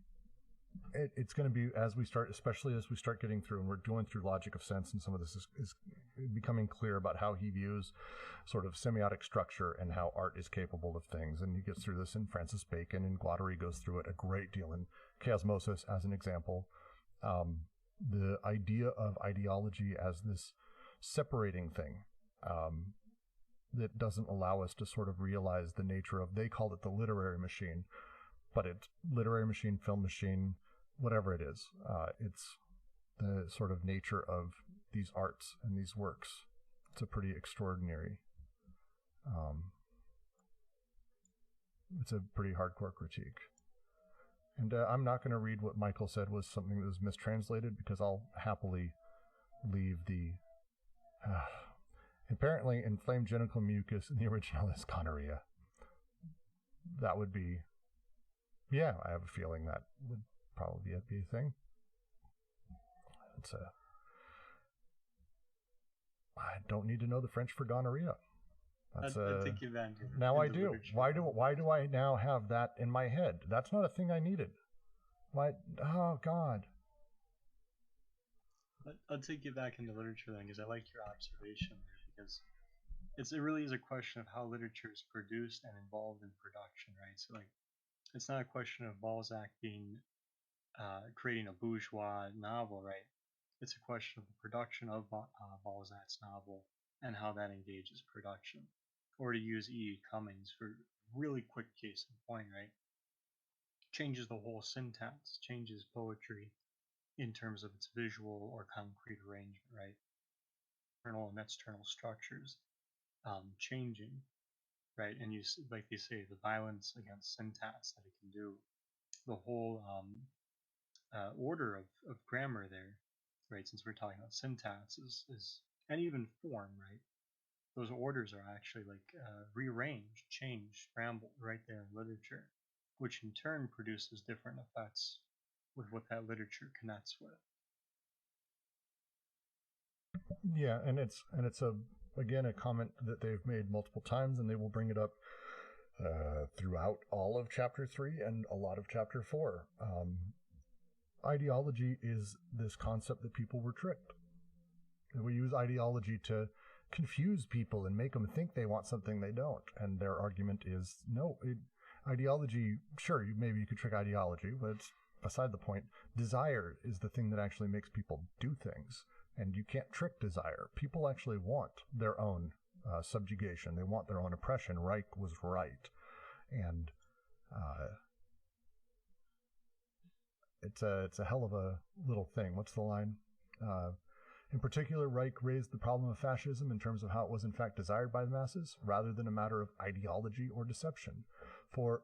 It's going to be, as we start, especially as we start getting through, and we're going through logic of sense, and some of this is becoming clear about how he views sort of semiotic structure and how art is capable of things. And he gets through this in Francis Bacon, and Guattari goes through it a great deal in Chiasmosis as an example. The idea of ideology as this separating thing that doesn't allow us to sort of realize the nature of, they called it the literary machine, but it's literary machine, film machine, whatever it is. It's the sort of nature of these arts and these works. It's a pretty extraordinary, it's a pretty hardcore critique. And I'm not going to read what Michael said was something that was mistranslated because I'll happily leave the... apparently inflamed genital mucus in the original is gonorrhea. That would be... Yeah, I have a feeling that would probably be a thing. I don't need to know the French for gonorrhea. That's I think you've now I do. Why do I now have that in my head? That's not a thing I needed. Why? Oh God. I'll take you back into literature then, because I like your observation there, because it really is a question of how literature is produced and involved in production, right? So like, it's not a question of Balzac creating a bourgeois novel, right? It's a question of the production of Balzac's novel and how that engages production. Or to use E. Cummings for a really quick case in point, right? Changes the whole syntax, changes poetry in terms of its visual or concrete arrangement, right? Internal and external structures changing, right? And you, like they say, the violence against syntax that it can do, the whole order of grammar there, right? Since we're talking about syntax is and even form, right? Those orders are actually like rearranged, changed, scrambled right there in literature, which in turn produces different effects with what that literature connects with. Yeah, and it's again a comment that they've made multiple times, and they will bring it up throughout all of Chapter 3 and a lot of Chapter 4. Ideology is this concept that people were tricked. We use ideology to confuse people and make them think they want something they don't. And their argument is, no, Ideology, sure, maybe you could trick ideology, but it's beside the point. Desire is the thing that actually makes people do things, and you can't trick desire. People actually want their own subjugation. They want their own oppression. Reich was right. And it's a hell of a little thing. What's the line? In particular, Reich raised the problem of fascism in terms of how it was in fact desired by the masses, rather than a matter of ideology or deception. For,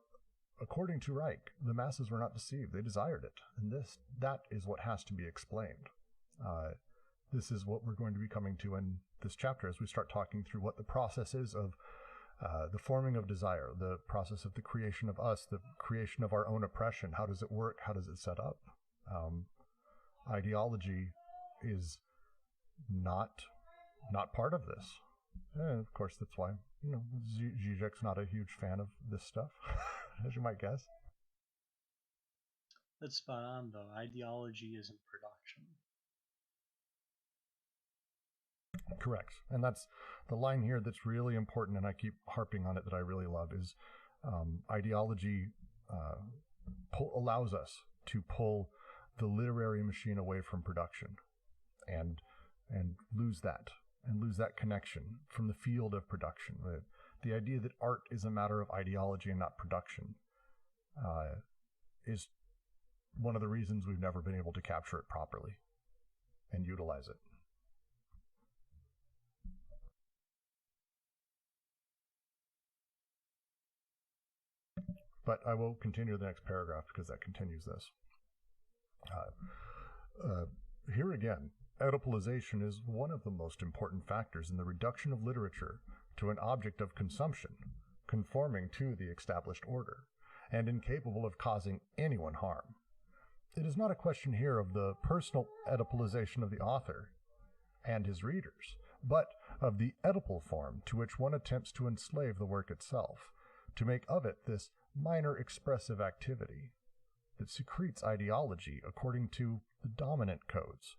according to Reich, the masses were not deceived. They desired it. And that is what has to be explained. This is what we're going to be coming to in this chapter as we start talking through what the process is of the forming of desire, the process of the creation of us, the creation of our own oppression. How does it work? How does it set up? Ideology is not part of this. And of course, that's why, Zizek's not a huge fan of this stuff, as you might guess. That's spot on, though. Ideology isn't production. Correct. And that's the line here that's really important, and I keep harping on it, that I really love, is ideology allows us to pull the literary machine away from production and lose that connection from the field of production. The idea that art is a matter of ideology and not production is one of the reasons we've never been able to capture it properly and utilize it. But I will continue the next paragraph because that continues this. Here again, Oedipalization is one of the most important factors in the reduction of literature to an object of consumption, conforming to the established order, and incapable of causing anyone harm. It is not a question here of the personal Oedipalization of the author and his readers, but of the Oedipal form to which one attempts to enslave the work itself, to make of it this minor expressive activity that secretes ideology according to the dominant codes.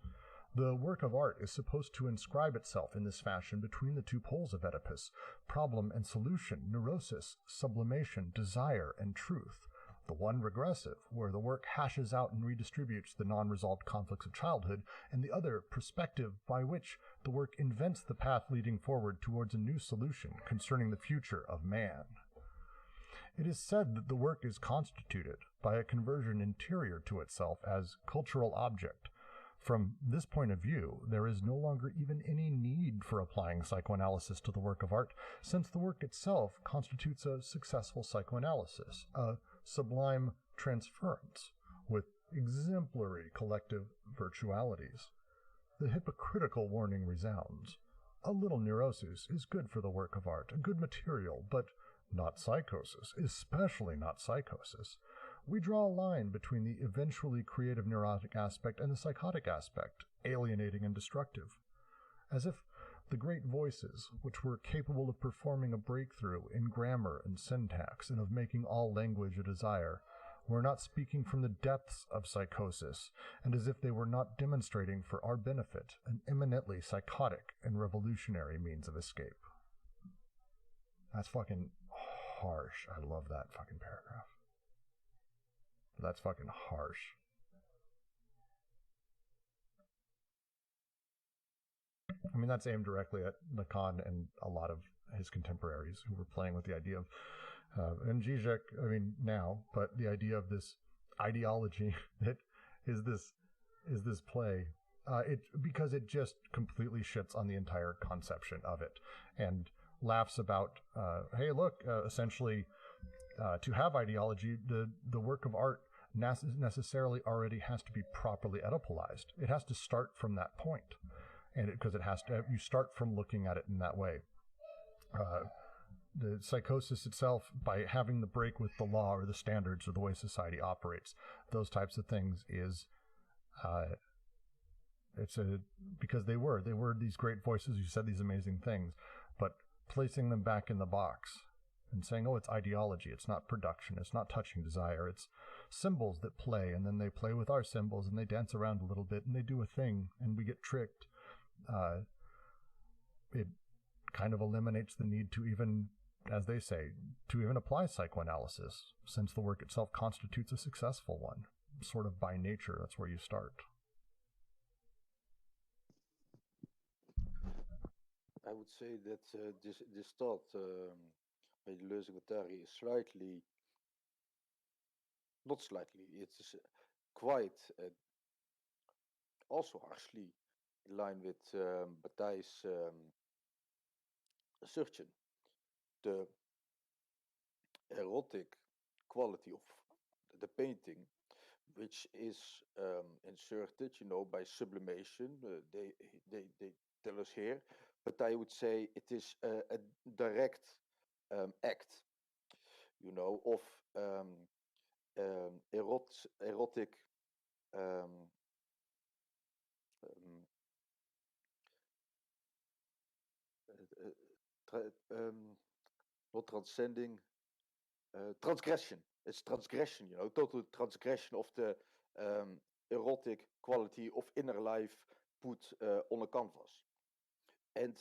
The work of art is supposed to inscribe itself in this fashion between the two poles of Oedipus, problem and solution, neurosis, sublimation, desire, and truth. The one regressive, where the work hashes out and redistributes the non-resolved conflicts of childhood, and the other perspective, by which the work invents the path leading forward towards a new solution concerning the future of man. It is said that the work is constituted by a conversion interior to itself as cultural object. From this point of view, there is no longer even any need for applying psychoanalysis to the work of art, since the work itself constitutes a successful psychoanalysis, a sublime transference with exemplary collective virtualities. The hypocritical warning resounds. A little neurosis is good for the work of art, a good material, but not psychosis, especially not psychosis. We draw a line between the eventually creative neurotic aspect and the psychotic aspect, alienating and destructive. As if the great voices, which were capable of performing a breakthrough in grammar and syntax and of making all language a desire, were not speaking from the depths of psychosis, and as if they were not demonstrating for our benefit an eminently psychotic and revolutionary means of escape. That's fucking harsh. I love that fucking paragraph. That's fucking harsh. I mean, that's aimed directly at Lacan and a lot of his contemporaries who were playing with the idea of, and Zizek, I mean, now, but the idea of this ideology that is this play, because it just completely shits on the entire conception of it and laughs about, hey, look, essentially, to have ideology, the work of art necessarily already has to be properly Oedipalized. It has to start from that point, and because it has to, you start from looking at it in that way. The psychosis itself, by having the break with the law or the standards or the way society operates, those types of things is, because they were these great voices who said these amazing things, but placing them back in the box and saying, oh, it's ideology, it's not production, it's not touching desire, it's symbols that play, and then they play with our symbols, and they dance around a little bit, and they do a thing, and we get tricked. It kind of eliminates the need to even as they say, to even apply psychoanalysis, since the work itself constitutes a successful one. Sort of by nature, that's where you start. I would say that this thought by Deleuze and Guattari is slightly, not slightly, it is quite also harshly in line with Bataille's assertion. The erotic quality of the painting, which is inserted, by sublimation. They tell us here, but I would say it is a direct act, of erotic not transcending transgression. It's transgression, total transgression of the erotic quality of inner life put on a canvas. And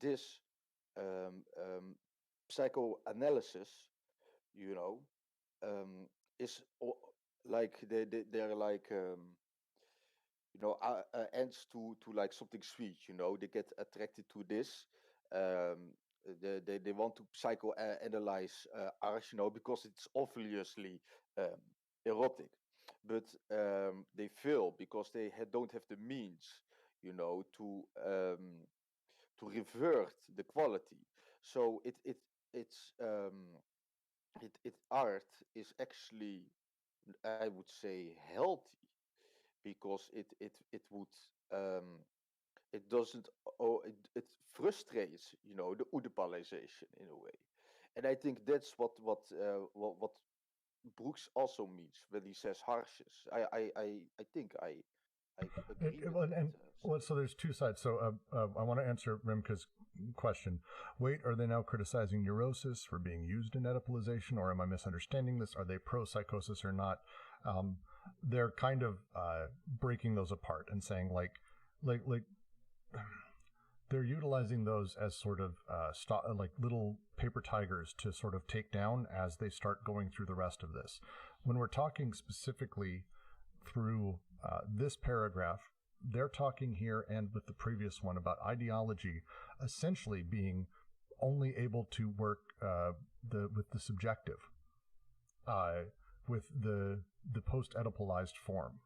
this psychoanalysis, is like they're like ends to like something sweet. They get attracted to this. They want to psychoanalyze art, because it's obviously erotic, but they fail because they don't have the means, to revert the quality. So art is actually, I would say, healthy, because it would it doesn't it frustrates the Oedipalization in a way. And I think that's what Brooks also means when he says harshness. I think I agree with that. So there's two sides. So I want to answer Rimka's question. Wait, are they now criticizing neurosis for being used in Oedipalization, or am I misunderstanding this? Are they pro-psychosis or not? They're kind of breaking those apart and saying like they're utilizing those as sort of like little paper tigers to sort of take down as they start going through the rest of this. When we're talking specifically through this paragraph, they're talking here and with the previous one about ideology essentially being only able to work with the subjective, with the post-Oedipalized form.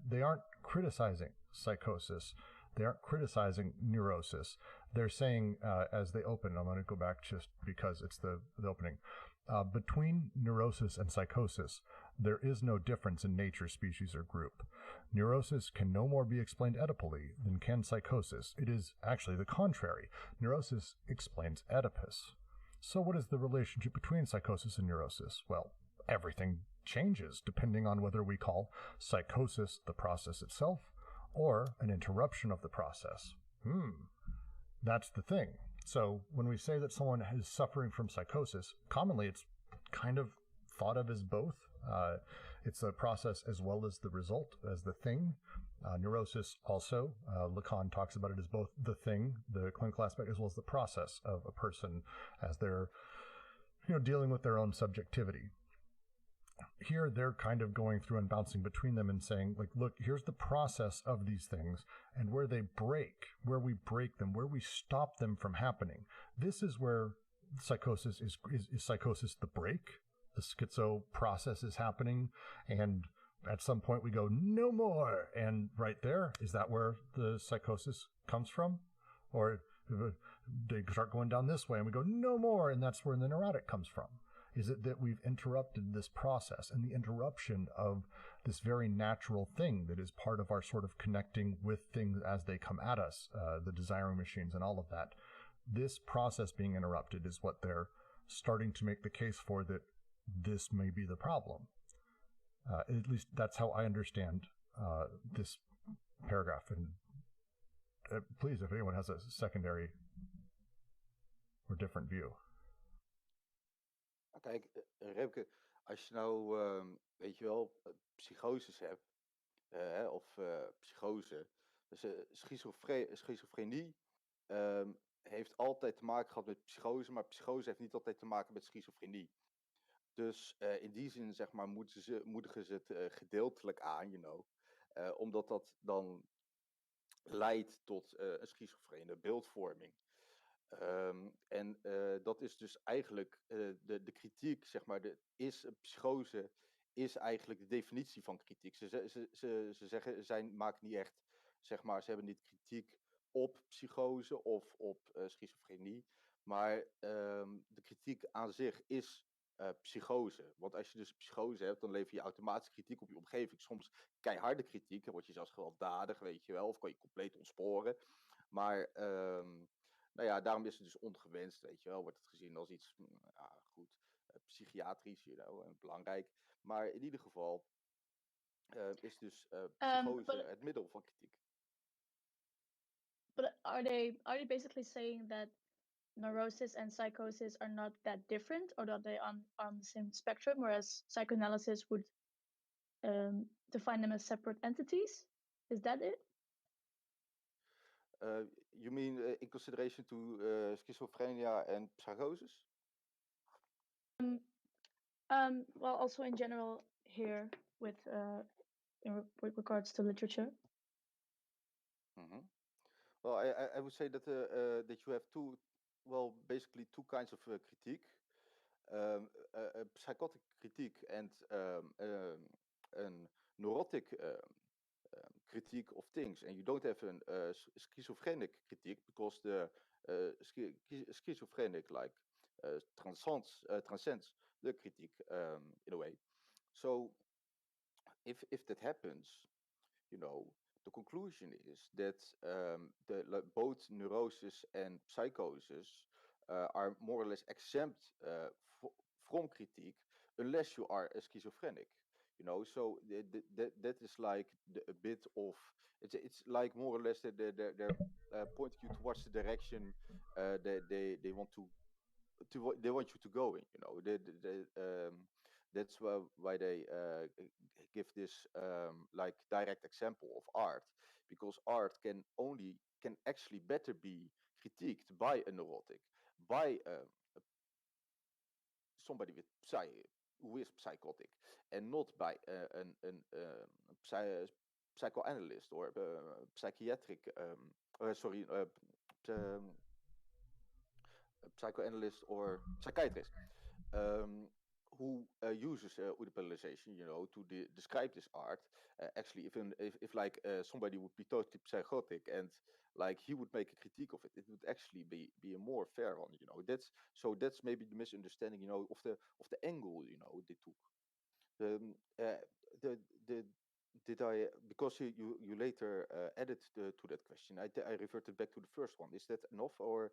They aren't criticizing psychosis. They aren't criticizing neurosis. They're saying, as they open, I'm going to go back just because it's the opening, between neurosis and psychosis, there is no difference in nature, species, or group. Neurosis can no more be explained Oedipally than can psychosis. It is actually the contrary. Neurosis explains Oedipus. So what is the relationship between psychosis and neurosis? Well, everything changes depending on whether we call psychosis the process itself or an interruption of the process. That's the thing. So when we say that someone is suffering from psychosis, commonly it's kind of thought of as both. It's a process as well as the result, as the thing. Neurosis also, Lacan talks about it as both the thing, the clinical aspect, as well as the process of a person as they're dealing with their own subjectivity. Here they're kind of going through and bouncing between them and saying, like, look, here's the process of these things, and where they break, where we break them, where we stop them from happening. This is where psychosis is psychosis the break. The schizo process is happening, and at some point we go, no more. And right there, is that where the psychosis comes from? Or they start going down this way and we go, no more, and that's where the neurotic comes from. Is it that we've interrupted this process and the interruption of this very natural thing that is part of our sort of connecting with things as they come at us, the desiring machines and all of that. This process being interrupted is what they're starting to make the case for, that this may be the problem. At least that's how I understand this paragraph. And please, if anyone has a secondary or different view. Kijk, Remke, als je nou, weet je wel, psychoses hebt, of psychose, dus schizofrenie heeft altijd te maken gehad met psychose, maar psychose heeft niet altijd te maken met schizofrenie. Dus in die zin, zeg maar, moedigen ze het gedeeltelijk aan, omdat dat dan leidt tot een schizofrene beeldvorming. En dat is dus eigenlijk de kritiek, zeg maar, psychose is eigenlijk de definitie van kritiek. Ze zeggen, maken niet echt, zeg maar, ze hebben niet kritiek op psychose of op schizofrenie, maar de kritiek aan zich is psychose. Want als je dus psychose hebt, dan lever je automatisch kritiek op je omgeving. Soms keiharde kritiek, dan word je zelfs gewelddadig, weet je wel, of kan je compleet ontsporen. Maar nou ja, daarom is het dus ongewenst, weet je wel. Wordt het gezien als iets, ja, goed, psychiatrisch, belangrijk. Maar in ieder geval is dus psychose het middel van kritiek. But are they basically saying that neurosis and psychosis are not that different, or that they on the same spectrum, whereas psychoanalysis would define them as separate entities? Is that it? You mean in consideration to schizophrenia and psychosis? Well, also in general here with regards to literature. Mm-hmm. Well, I would say that that you have basically two kinds of critique. A psychotic critique and a neurotic critique of things. And you don't have a schizophrenic critique because the schizophrenic transcends the critique in a way. So if that happens, the conclusion is that both neurosis and psychosis are more or less exempt from critique unless you are a schizophrenic. So that is like a bit of it's like more or less they're pointing you towards the direction they want they want you to go in. That's why they give this like direct example of art, because art can actually better be critiqued by a neurotic, by somebody who is psychotic, and not by a psychoanalyst or psychiatric psychoanalyst or psychiatrist who uses Oedipalization, to describe this art. Actually, if like somebody would be totally psychotic and like he would make a critique of it, it would actually be a more fair one. That's maybe the misunderstanding, of the angle, they took. Did I, because you later added to that question, I reverted back to the first one. Is that enough or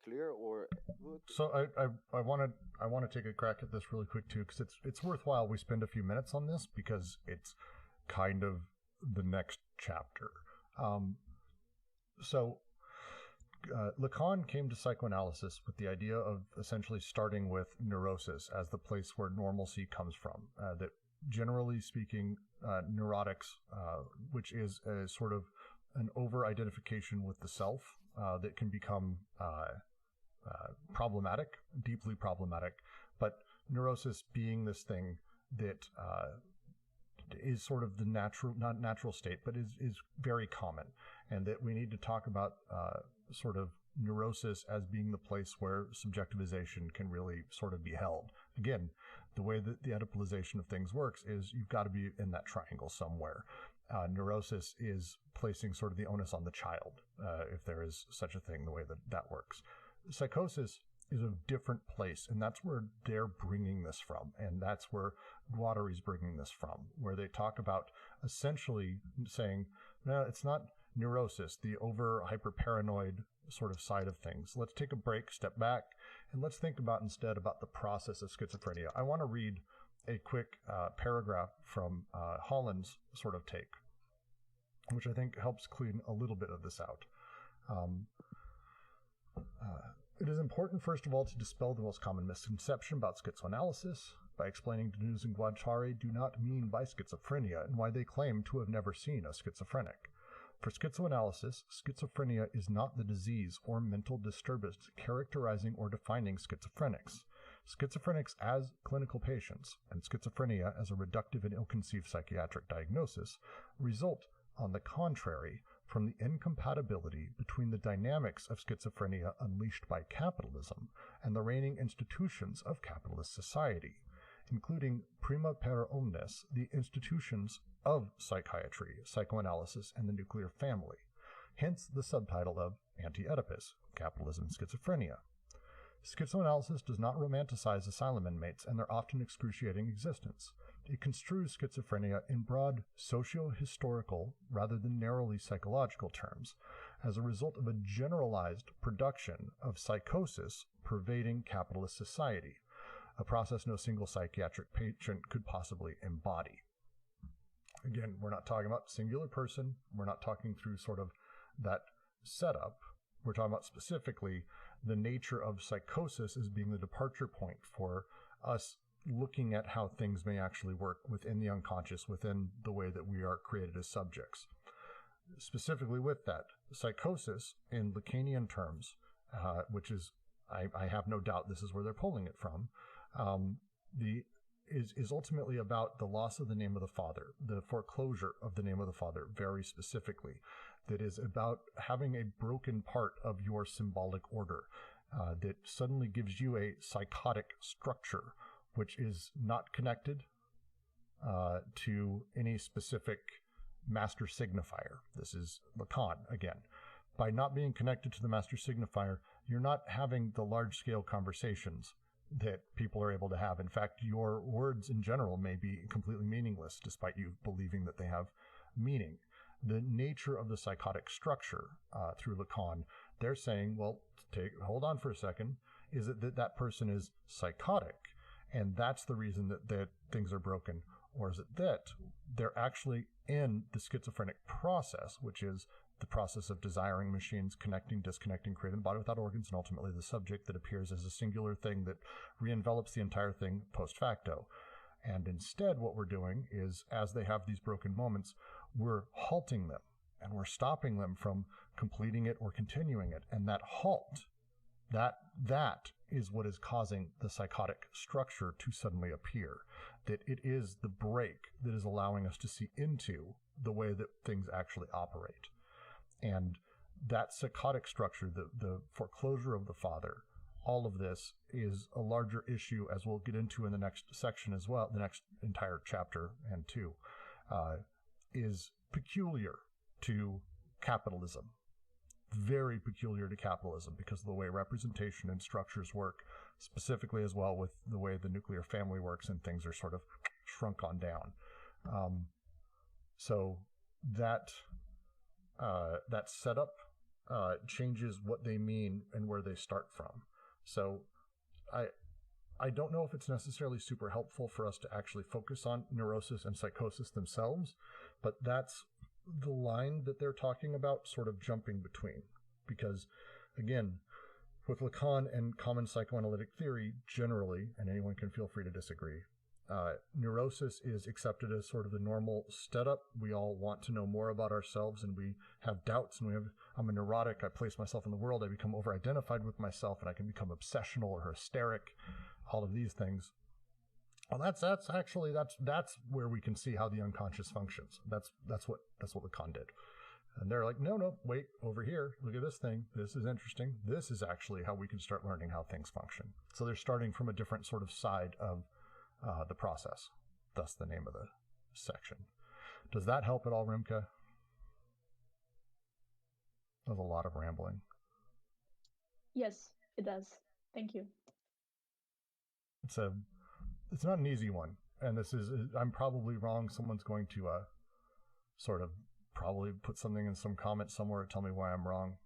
clear or? So I want to take a crack at this really quick too, because it's worthwhile we spend a few minutes on this because it's kind of the next chapter. So Lacan came to psychoanalysis with the idea of essentially starting with neurosis as the place where normalcy comes from. That generally speaking, neurotics, which is a sort of an over-identification with the self that can become problematic, deeply problematic, but neurosis being this thing that is sort of the not natural state, but is very common, and that we need to talk about sort of neurosis as being the place where subjectivization can really sort of be held. Again, the way that the Oedipalization of things works is you've got to be in that triangle somewhere. Neurosis is placing sort of the onus on the child, if there is such a thing, the way that works. Psychosis is a different place, and that's where they're bringing this from, and that's where Guattari's bringing this from, where they talk about essentially saying, no, it's not neurosis, the over hyper-paranoid sort of side of things. Let's take a break, step back, and let's think about instead about the process of schizophrenia. I want to read a quick paragraph from Holland's sort of take, which I think helps clean a little bit of this out. It is important, first of all, to dispel the most common misconception about schizoanalysis by explaining Deleuze and Guattari do not mean by schizophrenia and why they claim to have never seen a schizophrenic. For schizoanalysis, schizophrenia is not the disease or mental disturbance characterizing or defining schizophrenics. Schizophrenics as clinical patients, and schizophrenia as a reductive and ill-conceived psychiatric diagnosis, result, on the contrary, from the incompatibility between the dynamics of schizophrenia unleashed by capitalism and the reigning institutions of capitalist society, including prima per omnes the institutions of psychiatry, psychoanalysis, and the nuclear family. Hence the subtitle of Anti-Oedipus, Capitalism and Schizophrenia. Schizoanalysis does not romanticize asylum inmates and their often excruciating existence. It construes schizophrenia in broad socio-historical rather than narrowly psychological terms as a result of a generalized production of psychosis pervading capitalist society, a process no single psychiatric patient could possibly embody. Again, we're not talking about singular person. We're not talking through sort of that setup. We're talking about specifically the nature of psychosis as being the departure point for us looking at how things may actually work within the unconscious, within the way that we are created as subjects. Specifically with that, psychosis in Lacanian terms, which is, I have no doubt this is where they're pulling it from, is ultimately about the loss of the name of the father, the foreclosure of the name of the father, very specifically. That is about having a broken part of your symbolic order that suddenly gives you a psychotic structure, which is not connected to any specific master signifier. This is Lacan again. By not being connected to the master signifier, you're not having the large-scale conversations that people are able to have. In fact, your words in general may be completely meaningless, despite you believing that they have meaning. The nature of the psychotic structure through Lacan, they're saying, well, hold on for a second, is it that that person is psychotic, and that's the reason that things are broken? Or is it that they're actually in the schizophrenic process, which is the process of desiring machines, connecting, disconnecting, creating the body without organs, and ultimately the subject that appears as a singular thing that re-envelops the entire thing post facto. And instead, what we're doing is, as they have these broken moments, we're halting them, and we're stopping them from completing it or continuing it. And that halt, that is what is causing the psychotic structure to suddenly appear. That it is the break that is allowing us to see into the way that things actually operate. And that psychotic structure, the foreclosure of the father, all of this is a larger issue, as we'll get into in the next section as well, the next entire chapter and two, is peculiar to capitalism. Very peculiar to capitalism because of the way representation and structures work, specifically as well with the way the nuclear family works and things are sort of shrunk on down. So that setup changes what they mean and where they start from. So I don't know if it's necessarily super helpful for us to actually focus on neurosis and psychosis themselves, but that's the line that they're talking about sort of jumping between. Because, again, with Lacan and common psychoanalytic theory, generally, and anyone can feel free to disagree, neurosis is accepted as sort of the normal setup. We all want to know more about ourselves, and we have doubts, and I'm a neurotic, I place myself in the world, I become over-identified with myself, and I can become obsessional or hysteric, all of these things. Well, that's where we can see how the unconscious functions. That's what Lacan did. And they're like, no, wait, over here, look at this thing. This is interesting. This is actually how we can start learning how things function. So they're starting from a different sort of side of the process. Thus the name of the section. Does that help at all, Rimke? That was a lot of rambling. Yes, it does. Thank you. It's not an easy one, and I'm probably wrong. Someone's going to sort of probably put something in some comment somewhere to tell me why I'm wrong,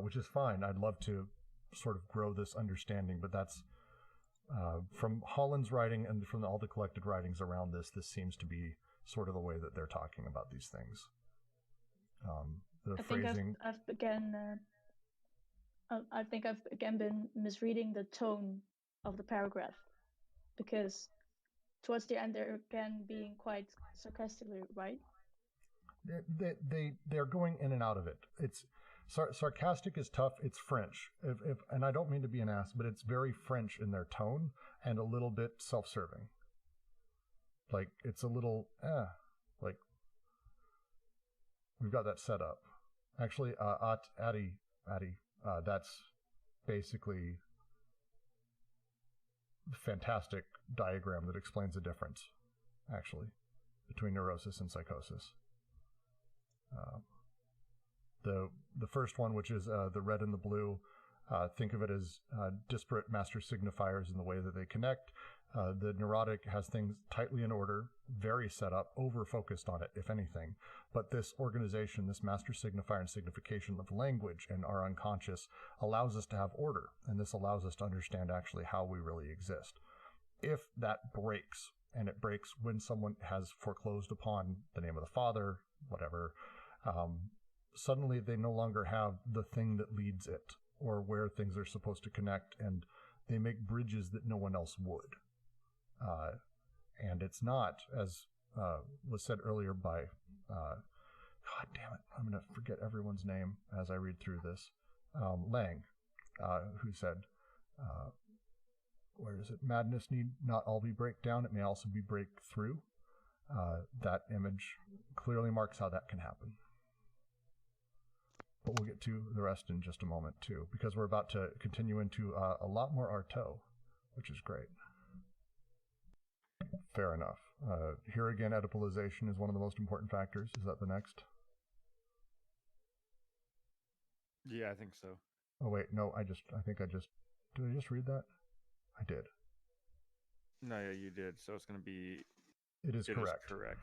which is fine. I'd love to sort of grow this understanding, but that's from Holland's writing and from all the collected writings around this seems to be sort of the way that they're talking about these things. The phrasing. I think I've again been misreading the tone of the paragraph, because towards the end they're again being quite sarcastically, right? they're going in and out of it. It's sarcastic is tough. It's French. If and I don't mean to be an ass, but it's very French in their tone and a little bit self-serving. Like it's a little like we've got that set up. Actually, Addy, that's basically a fantastic diagram that explains the difference, actually, between neurosis and psychosis. The first one, which is the red and the blue, think of it as disparate master signifiers in the way that they connect. The neurotic has things tightly in order, very set up, over-focused on it, if anything. But this organization, this master signifier and signification of language and our unconscious allows us to have order, and this allows us to understand actually how we really exist. If that breaks, and it breaks when someone has foreclosed upon the name of the father, whatever, suddenly they no longer have the thing that leads it, or where things are supposed to connect, and they make bridges that no one else would. And it's not, as was said earlier by, God damn it, I'm going to forget everyone's name as I read through this, Lang, who said, where is it? Madness need not all be breakdown, it may also be breakthrough. That image clearly marks how that can happen. But we'll get to the rest in just a moment, too, because we're about to continue into a lot more Artaud, which is great. Fair enough. Here again, Oedipalization is one of the most important factors. Is that the next? Yeah, I think so. Oh, wait, no, did I just read that? I did. No, yeah, you did. So it's going to be... It is correct. Is correct.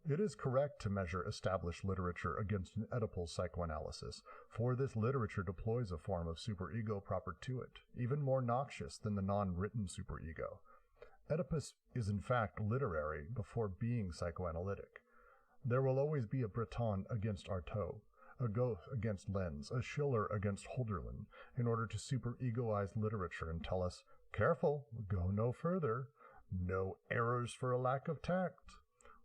It is correct to measure established literature against an Oedipal psychoanalysis, for this literature deploys a form of superego proper to it, even more noxious than the non-written superego. Oedipus is in fact literary before being psychoanalytic. There will always be a Breton against Artaud, a Goethe against Lenz, a Schiller against Holderlin, in order to superegoize literature and tell us, careful, go no further, no errors for a lack of tact.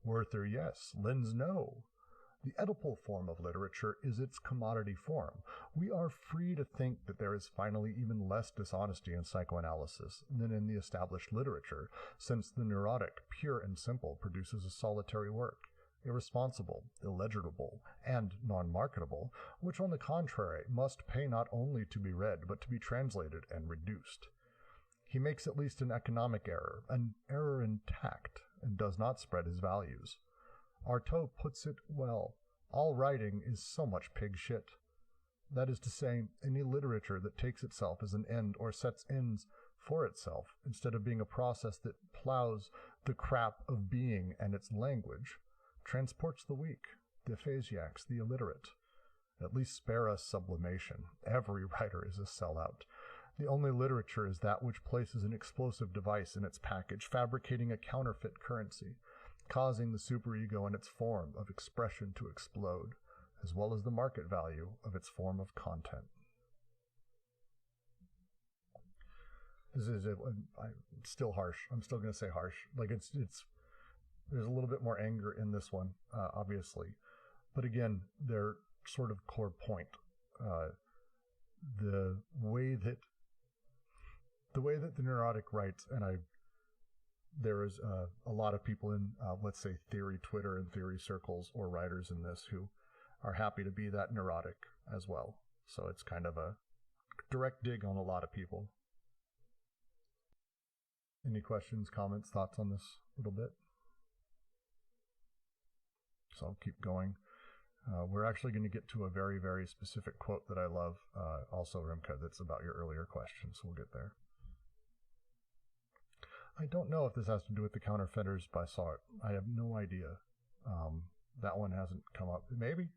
Werther, yes. Lenz, no. The Oedipal form of literature is its commodity form. We are free to think that there is finally even less dishonesty in psychoanalysis than in the established literature, since the neurotic, pure and simple, produces a solitary work, irresponsible, illegible, and non-marketable, which on the contrary must pay not only to be read, but to be translated and reduced. He makes at least an economic error, an error in tact, and does not spread his values. Artaud puts it well. All writing is so much pig shit. That is to say, any literature that takes itself as an end or sets ends for itself, instead of being a process that plows the crap of being and its language, transports the weak, the aphasiacs, the illiterate. At least spare us sublimation. Every writer is a sellout. The only literature is that which places an explosive device in its package, fabricating a counterfeit currency, causing the superego in its form of expression to explode, as well as the market value of its form of content. This is still harsh. I'm still going to say harsh. Like it's there's a little bit more anger in this one, obviously, but again, their sort of core point, the way that the neurotic writes, and there is a lot of people in, let's say, theory Twitter and theory circles or writers in this who are happy to be that neurotic as well. So it's kind of a direct dig on a lot of people. Any questions, comments, thoughts on this little bit? So I'll keep going. We're actually going to get to a very, very specific quote that I love, also Rimka, that's about your earlier question, so we'll get there. I don't know if this has to do with the counterfeiters by Sartre. I have no idea. That one hasn't come up. Maybe.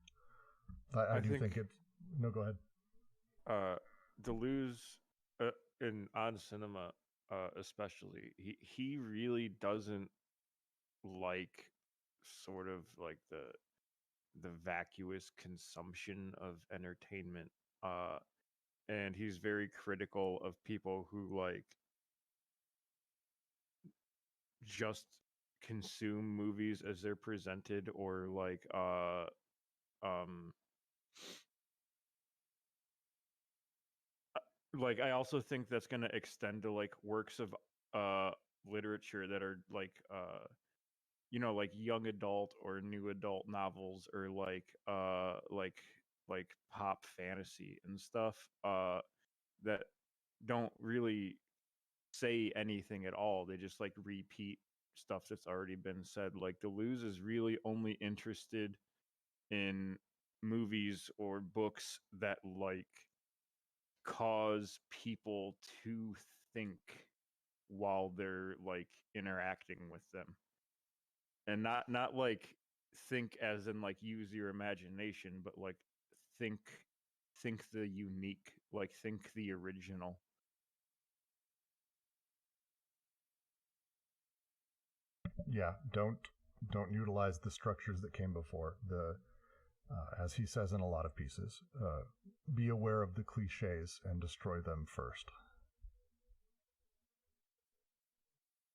I do think it's... No, go ahead. Deleuze, in Odd Cinema especially, he really doesn't like sort of like the vacuous consumption of entertainment. And he's very critical of people who like just consume movies as they're presented, or like like I also think that's going to extend to like works of literature that are like you know, like young adult or new adult novels, or like pop fantasy and stuff that don't really say anything at all. They just like repeat stuff that's already been said. Like Deleuze is really only interested in movies or books that like cause people to think while they're like interacting with them, and not like think as in like use your imagination, but like think think the unique, like think the original. Yeah, don't utilize the structures that came before. As he says in a lot of pieces, be aware of the cliches and destroy them first.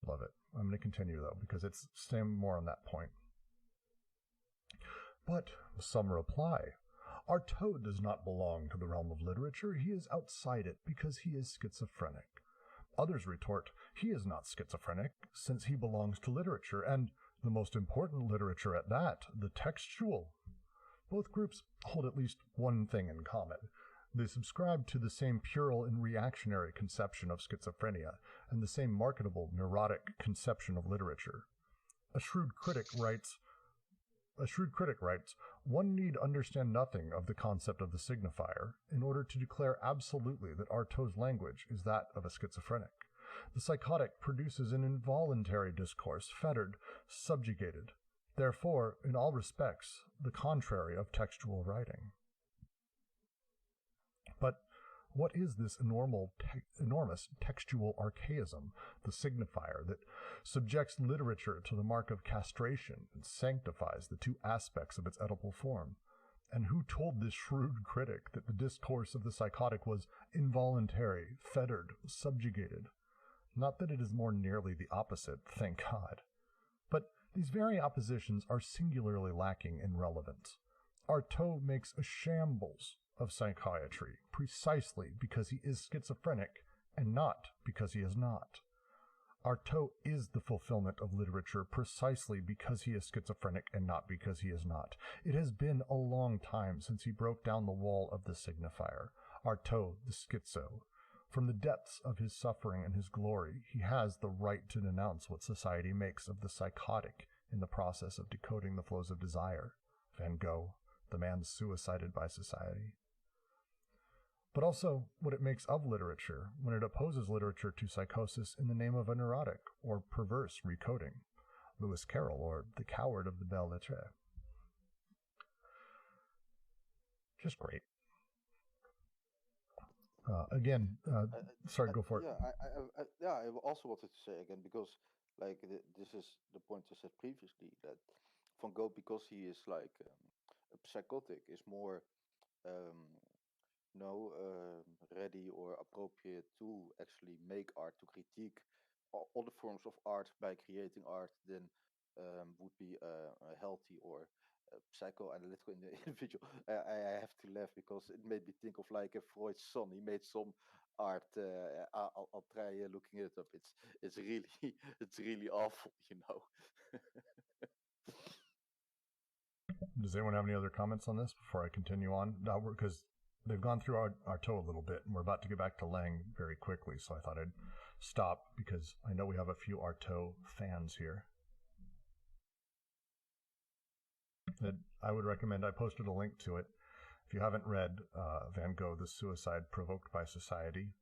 Love it. I'm going to continue though, because it's staying more on that point. But some reply, Artaud does not belong to the realm of literature. He is outside it because he is schizophrenic. Others retort, he is not schizophrenic, since he belongs to literature, and the most important literature at that, the textual. Both groups hold at least one thing in common. They subscribe to the same puerile and reactionary conception of schizophrenia, and the same marketable, neurotic conception of literature. A shrewd critic writes, one need understand nothing of the concept of the signifier in order to declare absolutely that Artaud's language is that of a schizophrenic. The psychotic produces an involuntary discourse, fettered, subjugated, therefore, in all respects, the contrary of textual writing. But what is this enormous textual archaism, the signifier, that subjects literature to the mark of castration and sanctifies the two aspects of its Oedipal form? And who told this shrewd critic that the discourse of the psychotic was involuntary, fettered, subjugated? Not that it is more nearly the opposite, thank God. But these very oppositions are singularly lacking in relevance. Artaud makes a shambles of psychiatry precisely because he is schizophrenic and not because he is not. Artaud is the fulfillment of literature precisely because he is schizophrenic and not because he is not. It has been a long time since he broke down the wall of the signifier. Artaud, the schizo. From the depths of his suffering and his glory, he has the right to denounce what society makes of the psychotic in the process of decoding the flows of desire. Van Gogh, the man suicided by society. But also what it makes of literature when it opposes literature to psychosis in the name of a neurotic or perverse recoding. Lewis Carroll, or The Coward of the Belles Lettres. Just great. Sorry, go for it. I also wanted to say again, because like this is the point I said previously, that Van Gogh, because he is like a psychotic, is more ready or appropriate to actually make art, to critique all the forms of art by creating art, than would be a healthy or psychoanalytical individual. I have to laugh because it made me think of like a Freud's son. He made some art. I'll try looking it up. It's really it's really awful, you know. Does anyone have any other comments on this before I continue on? Because they've gone through Artaud a little bit, and we're about to get back to Lang very quickly, so I thought I'd stop because I know we have a few Artaud fans here. I would recommend, I posted a link to it. If you haven't read Van Gogh, The Suicide Provoked by Society,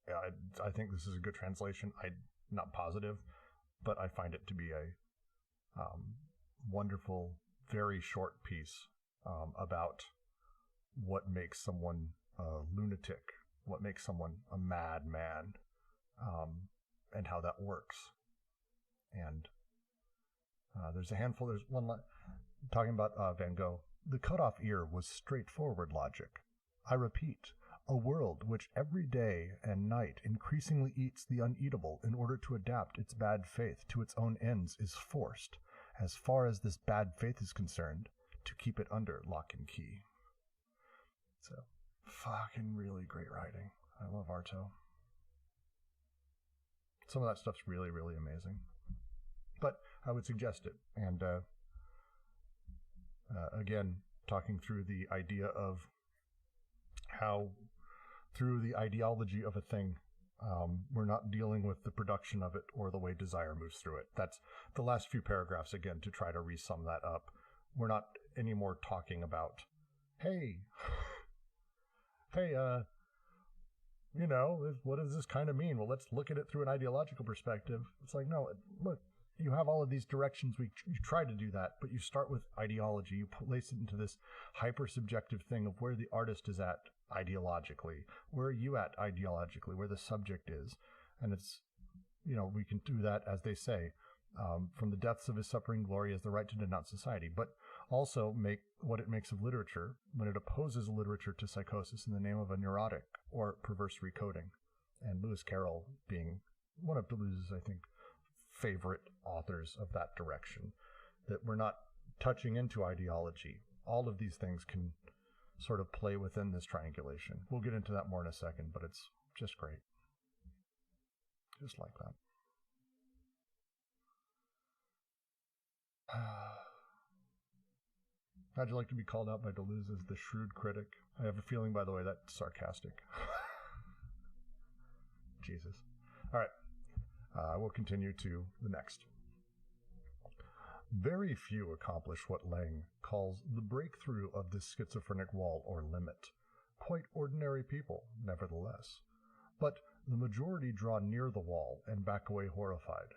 I think this is a good translation. I'm not positive, but I find it to be a wonderful, very short piece about what makes someone a lunatic, what makes someone a madman, and how that works. And there's one talking about Van Gogh. The cut-off ear was straightforward logic. I repeat, A world which every day and night increasingly eats the uneatable in order to adapt its bad faith to its own ends is forced, as far as this bad faith is concerned, to keep it under lock and key. So, fucking really great writing. I love Arto. Some of that stuff's really, really amazing. But I would suggest it. And again, talking through the idea of how, through the ideology of a thing, we're not dealing with the production of it or the way desire moves through it. That's the last few paragraphs, again, to try to re-sum that up. We're not anymore talking about, hey, what does this kind of mean? Well, let's look at it through an ideological perspective. It's like, no, look, you have all of these directions. You try to do that, but you start with ideology. You place it into this hyper-subjective thing of where the artist is at ideologically. Where are you at ideologically? Where the subject is. And it's, we can do that, as they say, from the depths of his suffering glory is the right to denounce society, but also make what it makes of literature when it opposes literature to psychosis in the name of a neurotic or perverse recoding. And Lewis Carroll being one of Deleuze's, I think, favorite authors of that direction, that we're not touching into ideology. All of these things can sort of play within this triangulation. We'll get into that more in a second, but it's just great. Just like that. How'd you like to be called out by Deleuze as the shrewd critic? I have a feeling, by the way, that's sarcastic. Jesus. All right. We'll continue to the next. Very few accomplish what Lang calls the breakthrough of this schizophrenic wall or limit. Quite ordinary people, nevertheless. But the majority draw near the wall and back away horrified.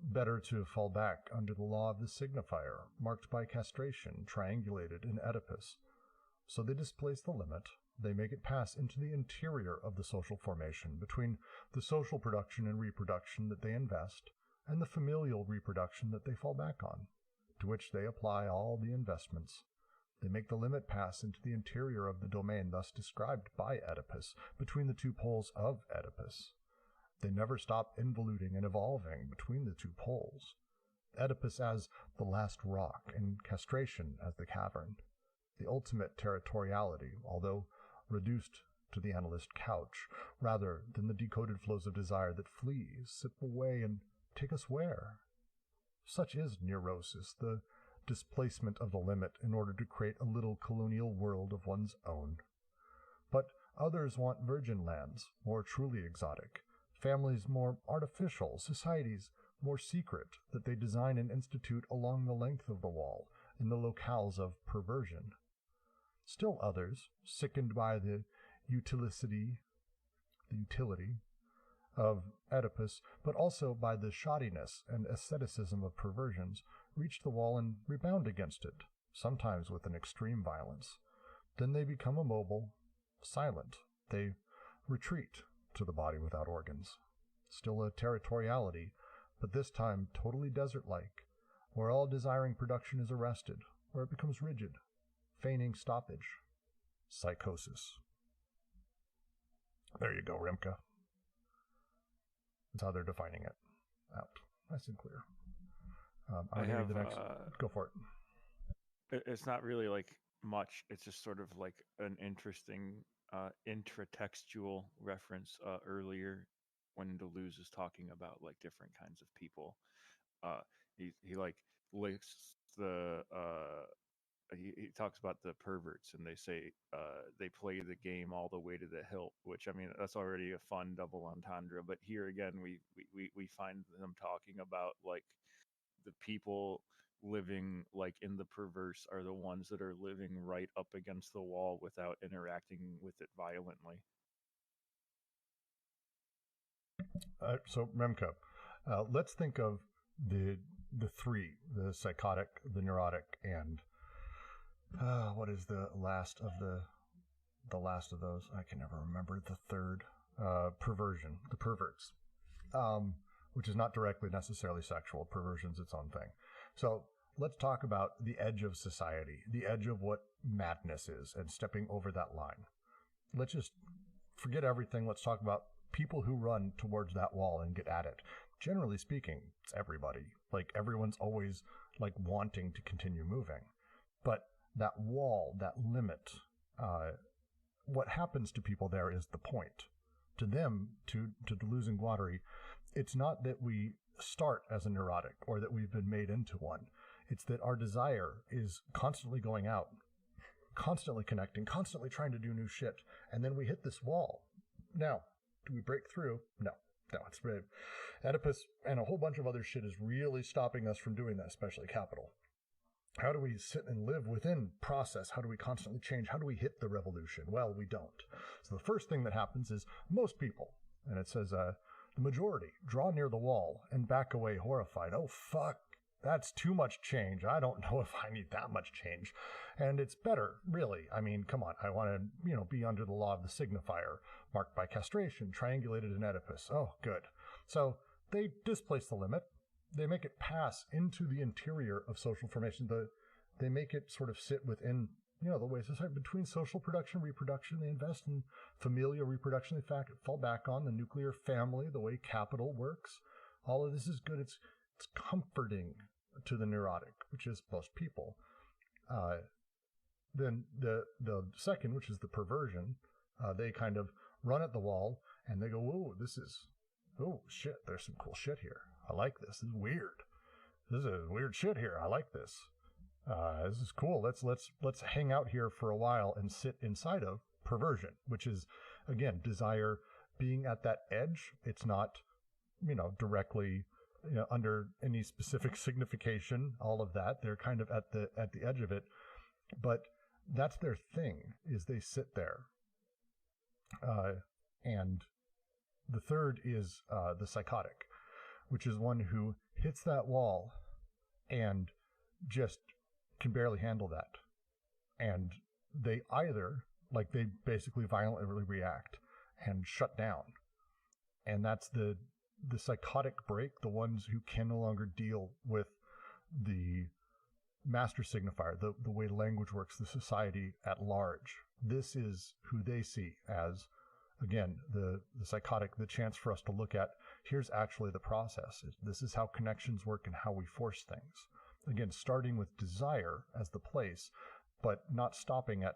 Better to fall back under the law of the signifier, marked by castration, triangulated in Oedipus. So they displace the limit, they make it pass into the interior of the social formation between the social production and reproduction that they invest, and the familial reproduction that they fall back on, to which they apply all the investments. They make the limit pass into the interior of the domain thus described by Oedipus, between the two poles of Oedipus. They never stop involuting and evolving between the two poles. Oedipus as the last rock, and castration as the cavern. The ultimate territoriality, although reduced to the analyst couch, rather than the decoded flows of desire that flee, sip away, and take us where? Such is neurosis, the displacement of the limit in order to create a little colonial world of one's own. But others want virgin lands, more truly exotic, families more artificial, societies more secret, that they design and institute along the length of the wall, in the locales of perversion. Still others, sickened by the utility of Oedipus, but also by the shoddiness and asceticism of perversions, reach the wall and rebound against it, sometimes with an extreme violence. Then they become immobile, silent. They retreat to the body without organs. Still a territoriality, but this time totally desert-like, where all desiring production is arrested, where it becomes rigid, feigning stoppage. Psychosis. There you go, Rimke. That's how they're defining it. Out. Nice and clear. I'm going to read the next. Go for it. It's not really like much. It's just sort of like an interesting intratextual reference earlier when Deleuze is talking about like different kinds of people. He like lists the he talks about the perverts, and they say they play the game all the way to the hilt, which, I mean, that's already a fun double entendre. But here again, we find them talking about like the people living like in the perverse are the ones that are living right up against the wall without interacting with it violently. So Remco, let's think of the three: the psychotic, the neurotic, and what is the last of those? I can never remember the third. Perversion, the perverts, which is not directly necessarily sexual. Perversion's its own thing. So let's talk about the edge of society, the edge of what madness is, and stepping over that line. Let's just forget everything. Let's talk about people who run towards that wall and get at it. Generally speaking, it's everybody. Like, everyone's always like wanting to continue moving. But that wall, that limit, what happens to people there is the point. To them, to Deleuze and Guattari, it's not that we start as a neurotic or that we've been made into one. It's that our desire is constantly going out, constantly connecting, constantly trying to do new shit. And then we hit this wall. Now, do we break through? No, it's brave. Oedipus and a whole bunch of other shit is really stopping us from doing that, especially capital. How do we sit and live within process? How do we constantly change? How do we hit the revolution? Well, we don't. So the first thing that happens is most people, and it says the majority, draw near the wall and back away horrified. Oh, fuck. That's too much change. I don't know if I need that much change. And it's better, really. I mean, come on. I want to, be under the law of the signifier, marked by castration, triangulated in Oedipus. Oh, good. So they displace the limit. They make it pass into the interior of social formation. They make it sort of sit within, the ways society between social production, reproduction. They invest in familial reproduction. They fall back on the nuclear family, the way capital works. All of this is good. It's comforting to the neurotic, which is most people. Then the second, which is the perversion, they kind of run at the wall and they go, oh shit, there's some cool shit here. I like this. This is weird. This is weird shit here. I like this. This is cool. Let's hang out here for a while and sit inside of perversion, which is, again, desire being at that edge. It's not, directly, under any specific signification, all of that. They're kind of at the edge of it, but that's their thing, is they sit there. And the third is the psychotic, which is one who hits that wall and just can barely handle that. And they either, they basically violently react and shut down. And that's the psychotic break, the ones who can no longer deal with the master signifier, the way language works, the society at large. This is who they see as, again, the psychotic, the chance for us to look at, here's actually the process. This is how connections work and how we force things. Again, starting with desire as the place, but not stopping at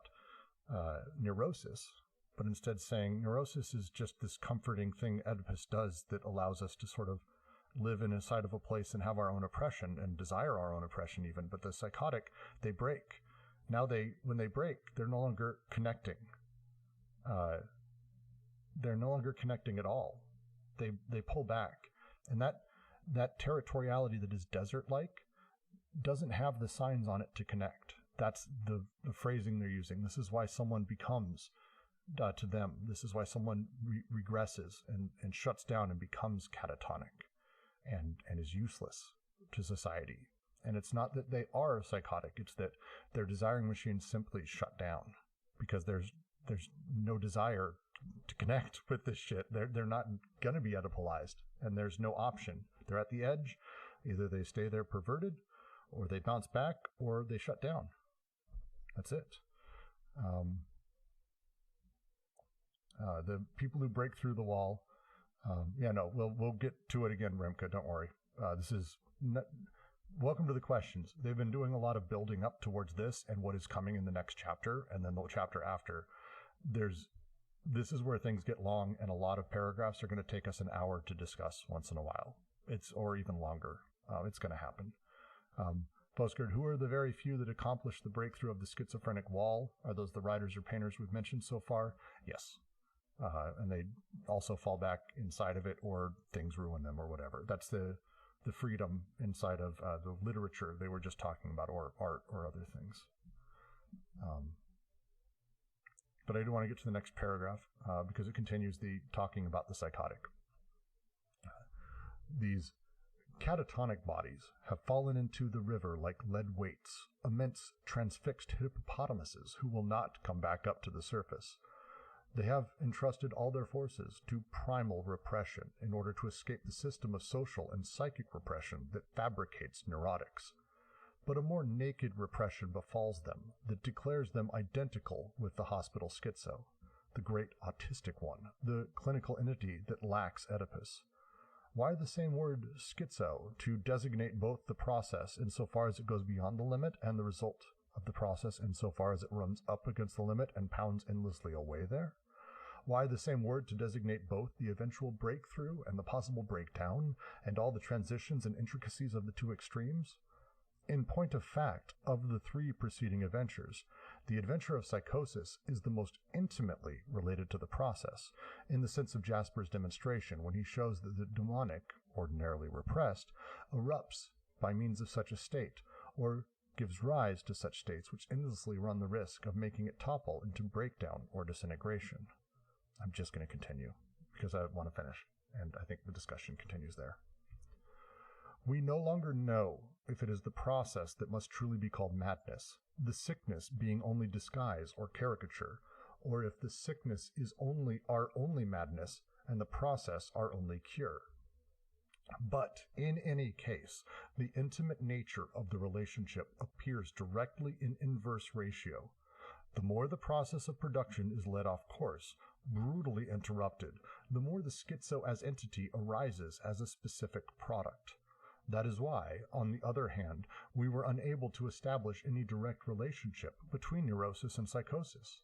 neurosis, but instead saying neurosis is just this comforting thing Oedipus does that allows us to sort of live inside of a place and have our own oppression and desire our own oppression even. But the psychotic, they break. Now when they break, they're no longer connecting. They're no longer connecting at all. They pull back. And that territoriality that is desert-like doesn't have the signs on it to connect. That's the phrasing they're using. This is why someone becomes, to them, this is why someone regresses and shuts down and becomes catatonic and is useless to society. And it's not that they are psychotic, it's that their desiring machines simply shut down because there's no desire to connect with this shit. They're not going to be Oedipalized, and there's no option. They're at the edge. Either they stay there perverted, or they bounce back, or they shut down. That's it. The people who break through the wall, we'll get to it again, Remke, don't worry. Welcome to the questions. They've been doing a lot of building up towards this and what is coming in the next chapter, and then the chapter after. This is where things get long, and a lot of paragraphs are going to take us an hour to discuss once in a while. Or even longer. It's going to happen. Postcard, who are the very few that accomplish the breakthrough of the schizophrenic wall? Are those the writers or painters we've mentioned so far? Yes. And they also fall back inside of it, or things ruin them, or whatever. That's the freedom inside of the literature they were just talking about, or art, or other things. But I do want to get to the next paragraph because it continues the talking about the psychotic. These catatonic bodies have fallen into the river like lead weights, immense transfixed hippopotamuses who will not come back up to the surface. They have entrusted all their forces to primal repression in order to escape the system of social and psychic repression that fabricates neurotics. But a more naked repression befalls them that declares them identical with the hospital schizo. the great autistic one, the clinical entity that lacks Oedipus? Why the same word schizo to designate both the process insofar as it goes beyond the limit and the result of the process insofar as it runs up against the limit and pounds endlessly away there? Why the same word to designate both the eventual breakthrough and the possible breakdown and all the transitions and intricacies of the two extremes? In point of fact, of the three preceding adventures, the Adventure of Psychosis is the most intimately related to the process, in the sense of Jasper's demonstration when he shows that the demonic, ordinarily repressed, erupts by means of such a state, or gives rise to such states which endlessly run the risk of making it topple into breakdown or disintegration. I'm just going to continue, because I want to finish, and I think the discussion continues there. We no longer know if it is the process that must truly be called madness, the sickness being only disguise or caricature, or if the sickness is our only madness and the process our only cure. But in any case, the intimate nature of the relationship appears directly in inverse ratio. The more the process of production is led off course, brutally interrupted, the more the schizo as entity arises as a specific product. That is why, on the other hand, we were unable to establish any direct relationship between neurosis and psychosis.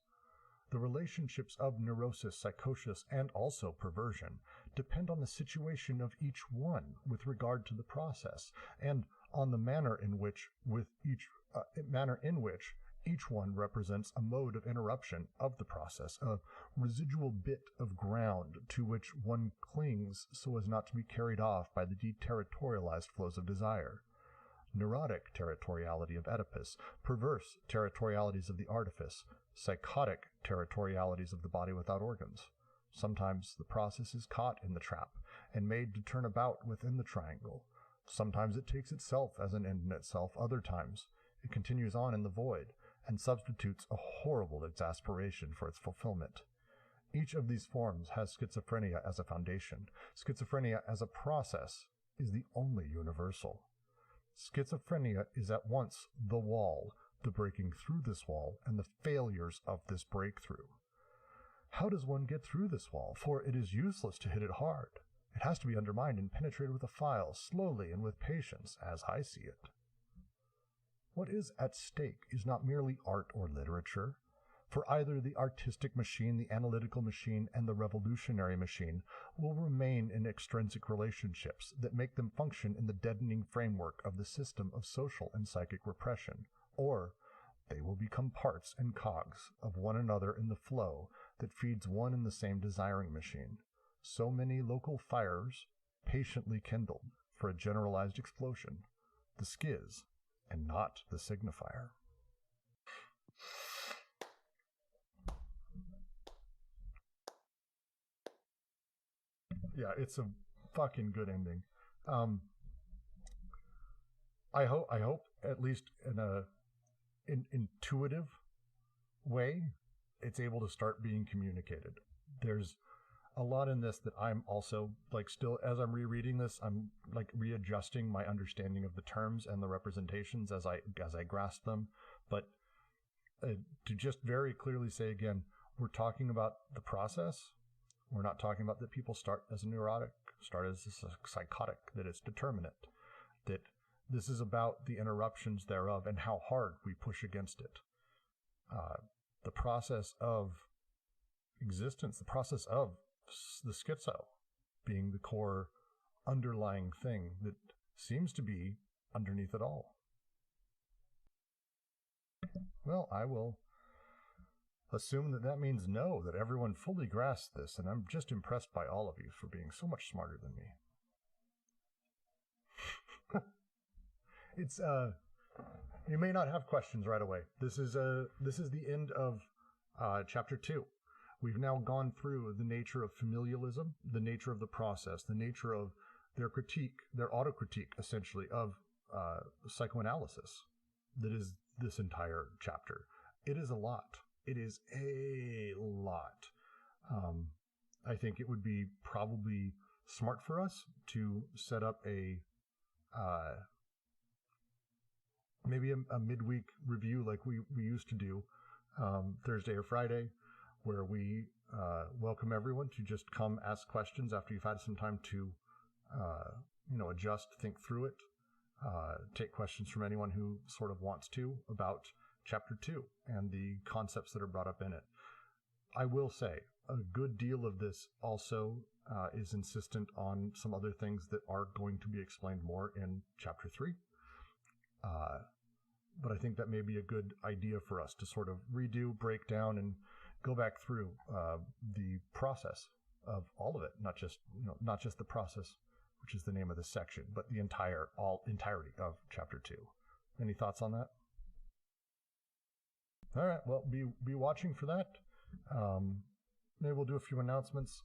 The relationships of neurosis, psychosis, and also perversion depend on the situation of each one with regard to the process, and on the manner in which each one represents a mode of interruption of the process, a residual bit of ground to which one clings so as not to be carried off by the deterritorialized flows of desire. Neurotic territoriality of Oedipus, perverse territorialities of the artifice, psychotic territorialities of the body without organs. Sometimes the process is caught in the trap and made to turn about within the triangle. Sometimes it takes itself as an end in itself. Other times it continues on in the void and substitutes a horrible exasperation for its fulfillment. Each of these forms has schizophrenia as a foundation. Schizophrenia as a process is the only universal. Schizophrenia is at once the wall, the breaking through this wall, and the failures of this breakthrough. How does one get through this wall? For it is useless to hit it hard. It has to be undermined and penetrated with a file, slowly and with patience, as I see it. What is at stake is not merely art or literature, for either the artistic machine, the analytical machine, and the revolutionary machine will remain in extrinsic relationships that make them function in the deadening framework of the system of social and psychic repression, or they will become parts and cogs of one another in the flow that feeds one and the same desiring machine. So many local fires patiently kindled for a generalized explosion, the schiz, and not the signifier. Yeah, it's a fucking good ending. I hope at least in an intuitive way, it's able to start being communicated. There's a lot in this that I'm also still, as I'm rereading this, I'm readjusting my understanding of the terms and the representations as I grasp them. But to just very clearly say again, we're talking about the process. We're not talking about that people start as a neurotic, start as a psychotic, that it's determinate, that this is about the interruptions thereof and how hard we push against it. The process of existence, the process of the schizo being the core underlying thing that seems to be underneath it all. Well, I will assume that means no, that everyone fully grasps this, and I'm just impressed by all of you for being so much smarter than me. It's you may not have questions right away. This is the end of chapter 2. We've now gone through the nature of familialism, the nature of the process, the nature of their critique, their autocritique, essentially, of psychoanalysis. That is this entire chapter. It is a lot. It is a lot. I think it would be probably smart for us to set up maybe a midweek review like we used to do Thursday or Friday, where we welcome everyone to just come ask questions after you've had some time to, adjust, think through it, take questions from anyone who sort of wants to about Chapter 2 and the concepts that are brought up in it. I will say a good deal of this also is insistent on some other things that are going to be explained more in Chapter 3. But I think that may be a good idea for us to sort of redo, break down, and go back through the process of all of it, not just the process, which is the name of this section, but the entirety of Chapter 2. Any thoughts on that? All right, well, be watching for that. Maybe we'll do a few announcements,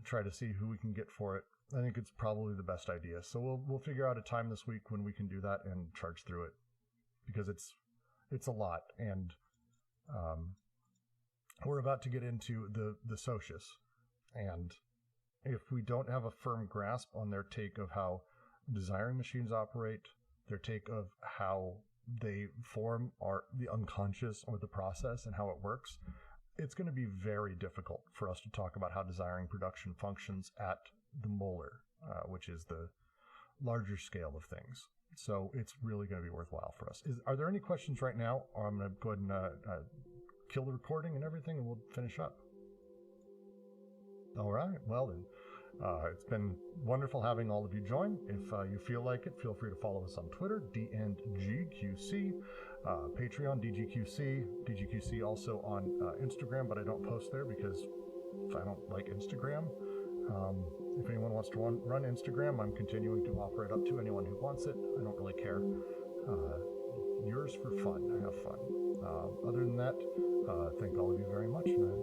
try to see who we can get for it. I think it's probably the best idea. So we'll figure out a time this week when we can do that and charge through it, because it's a lot, and we're about to get into the socius, and if we don't have a firm grasp on their take of how desiring machines operate, their take of how they form the unconscious or the process and how it works, it's going to be very difficult for us to talk about how desiring production functions at the molar, which is the larger scale of things. So it's really going to be worthwhile for us. Are there any questions right now? Or I'm going to go ahead and kill the recording and everything, and we'll finish up. All right. Well, then, it's been wonderful having all of you join. If you feel like it, feel free to follow us on Twitter, DNGQC, Patreon, DGQC also on Instagram, but I don't post there because I don't like Instagram. If anyone wants to run Instagram, I'm continuing to offer it up to anyone who wants it. I don't really care. Yours for fun. I have fun. Other than that, thank all of you very much, and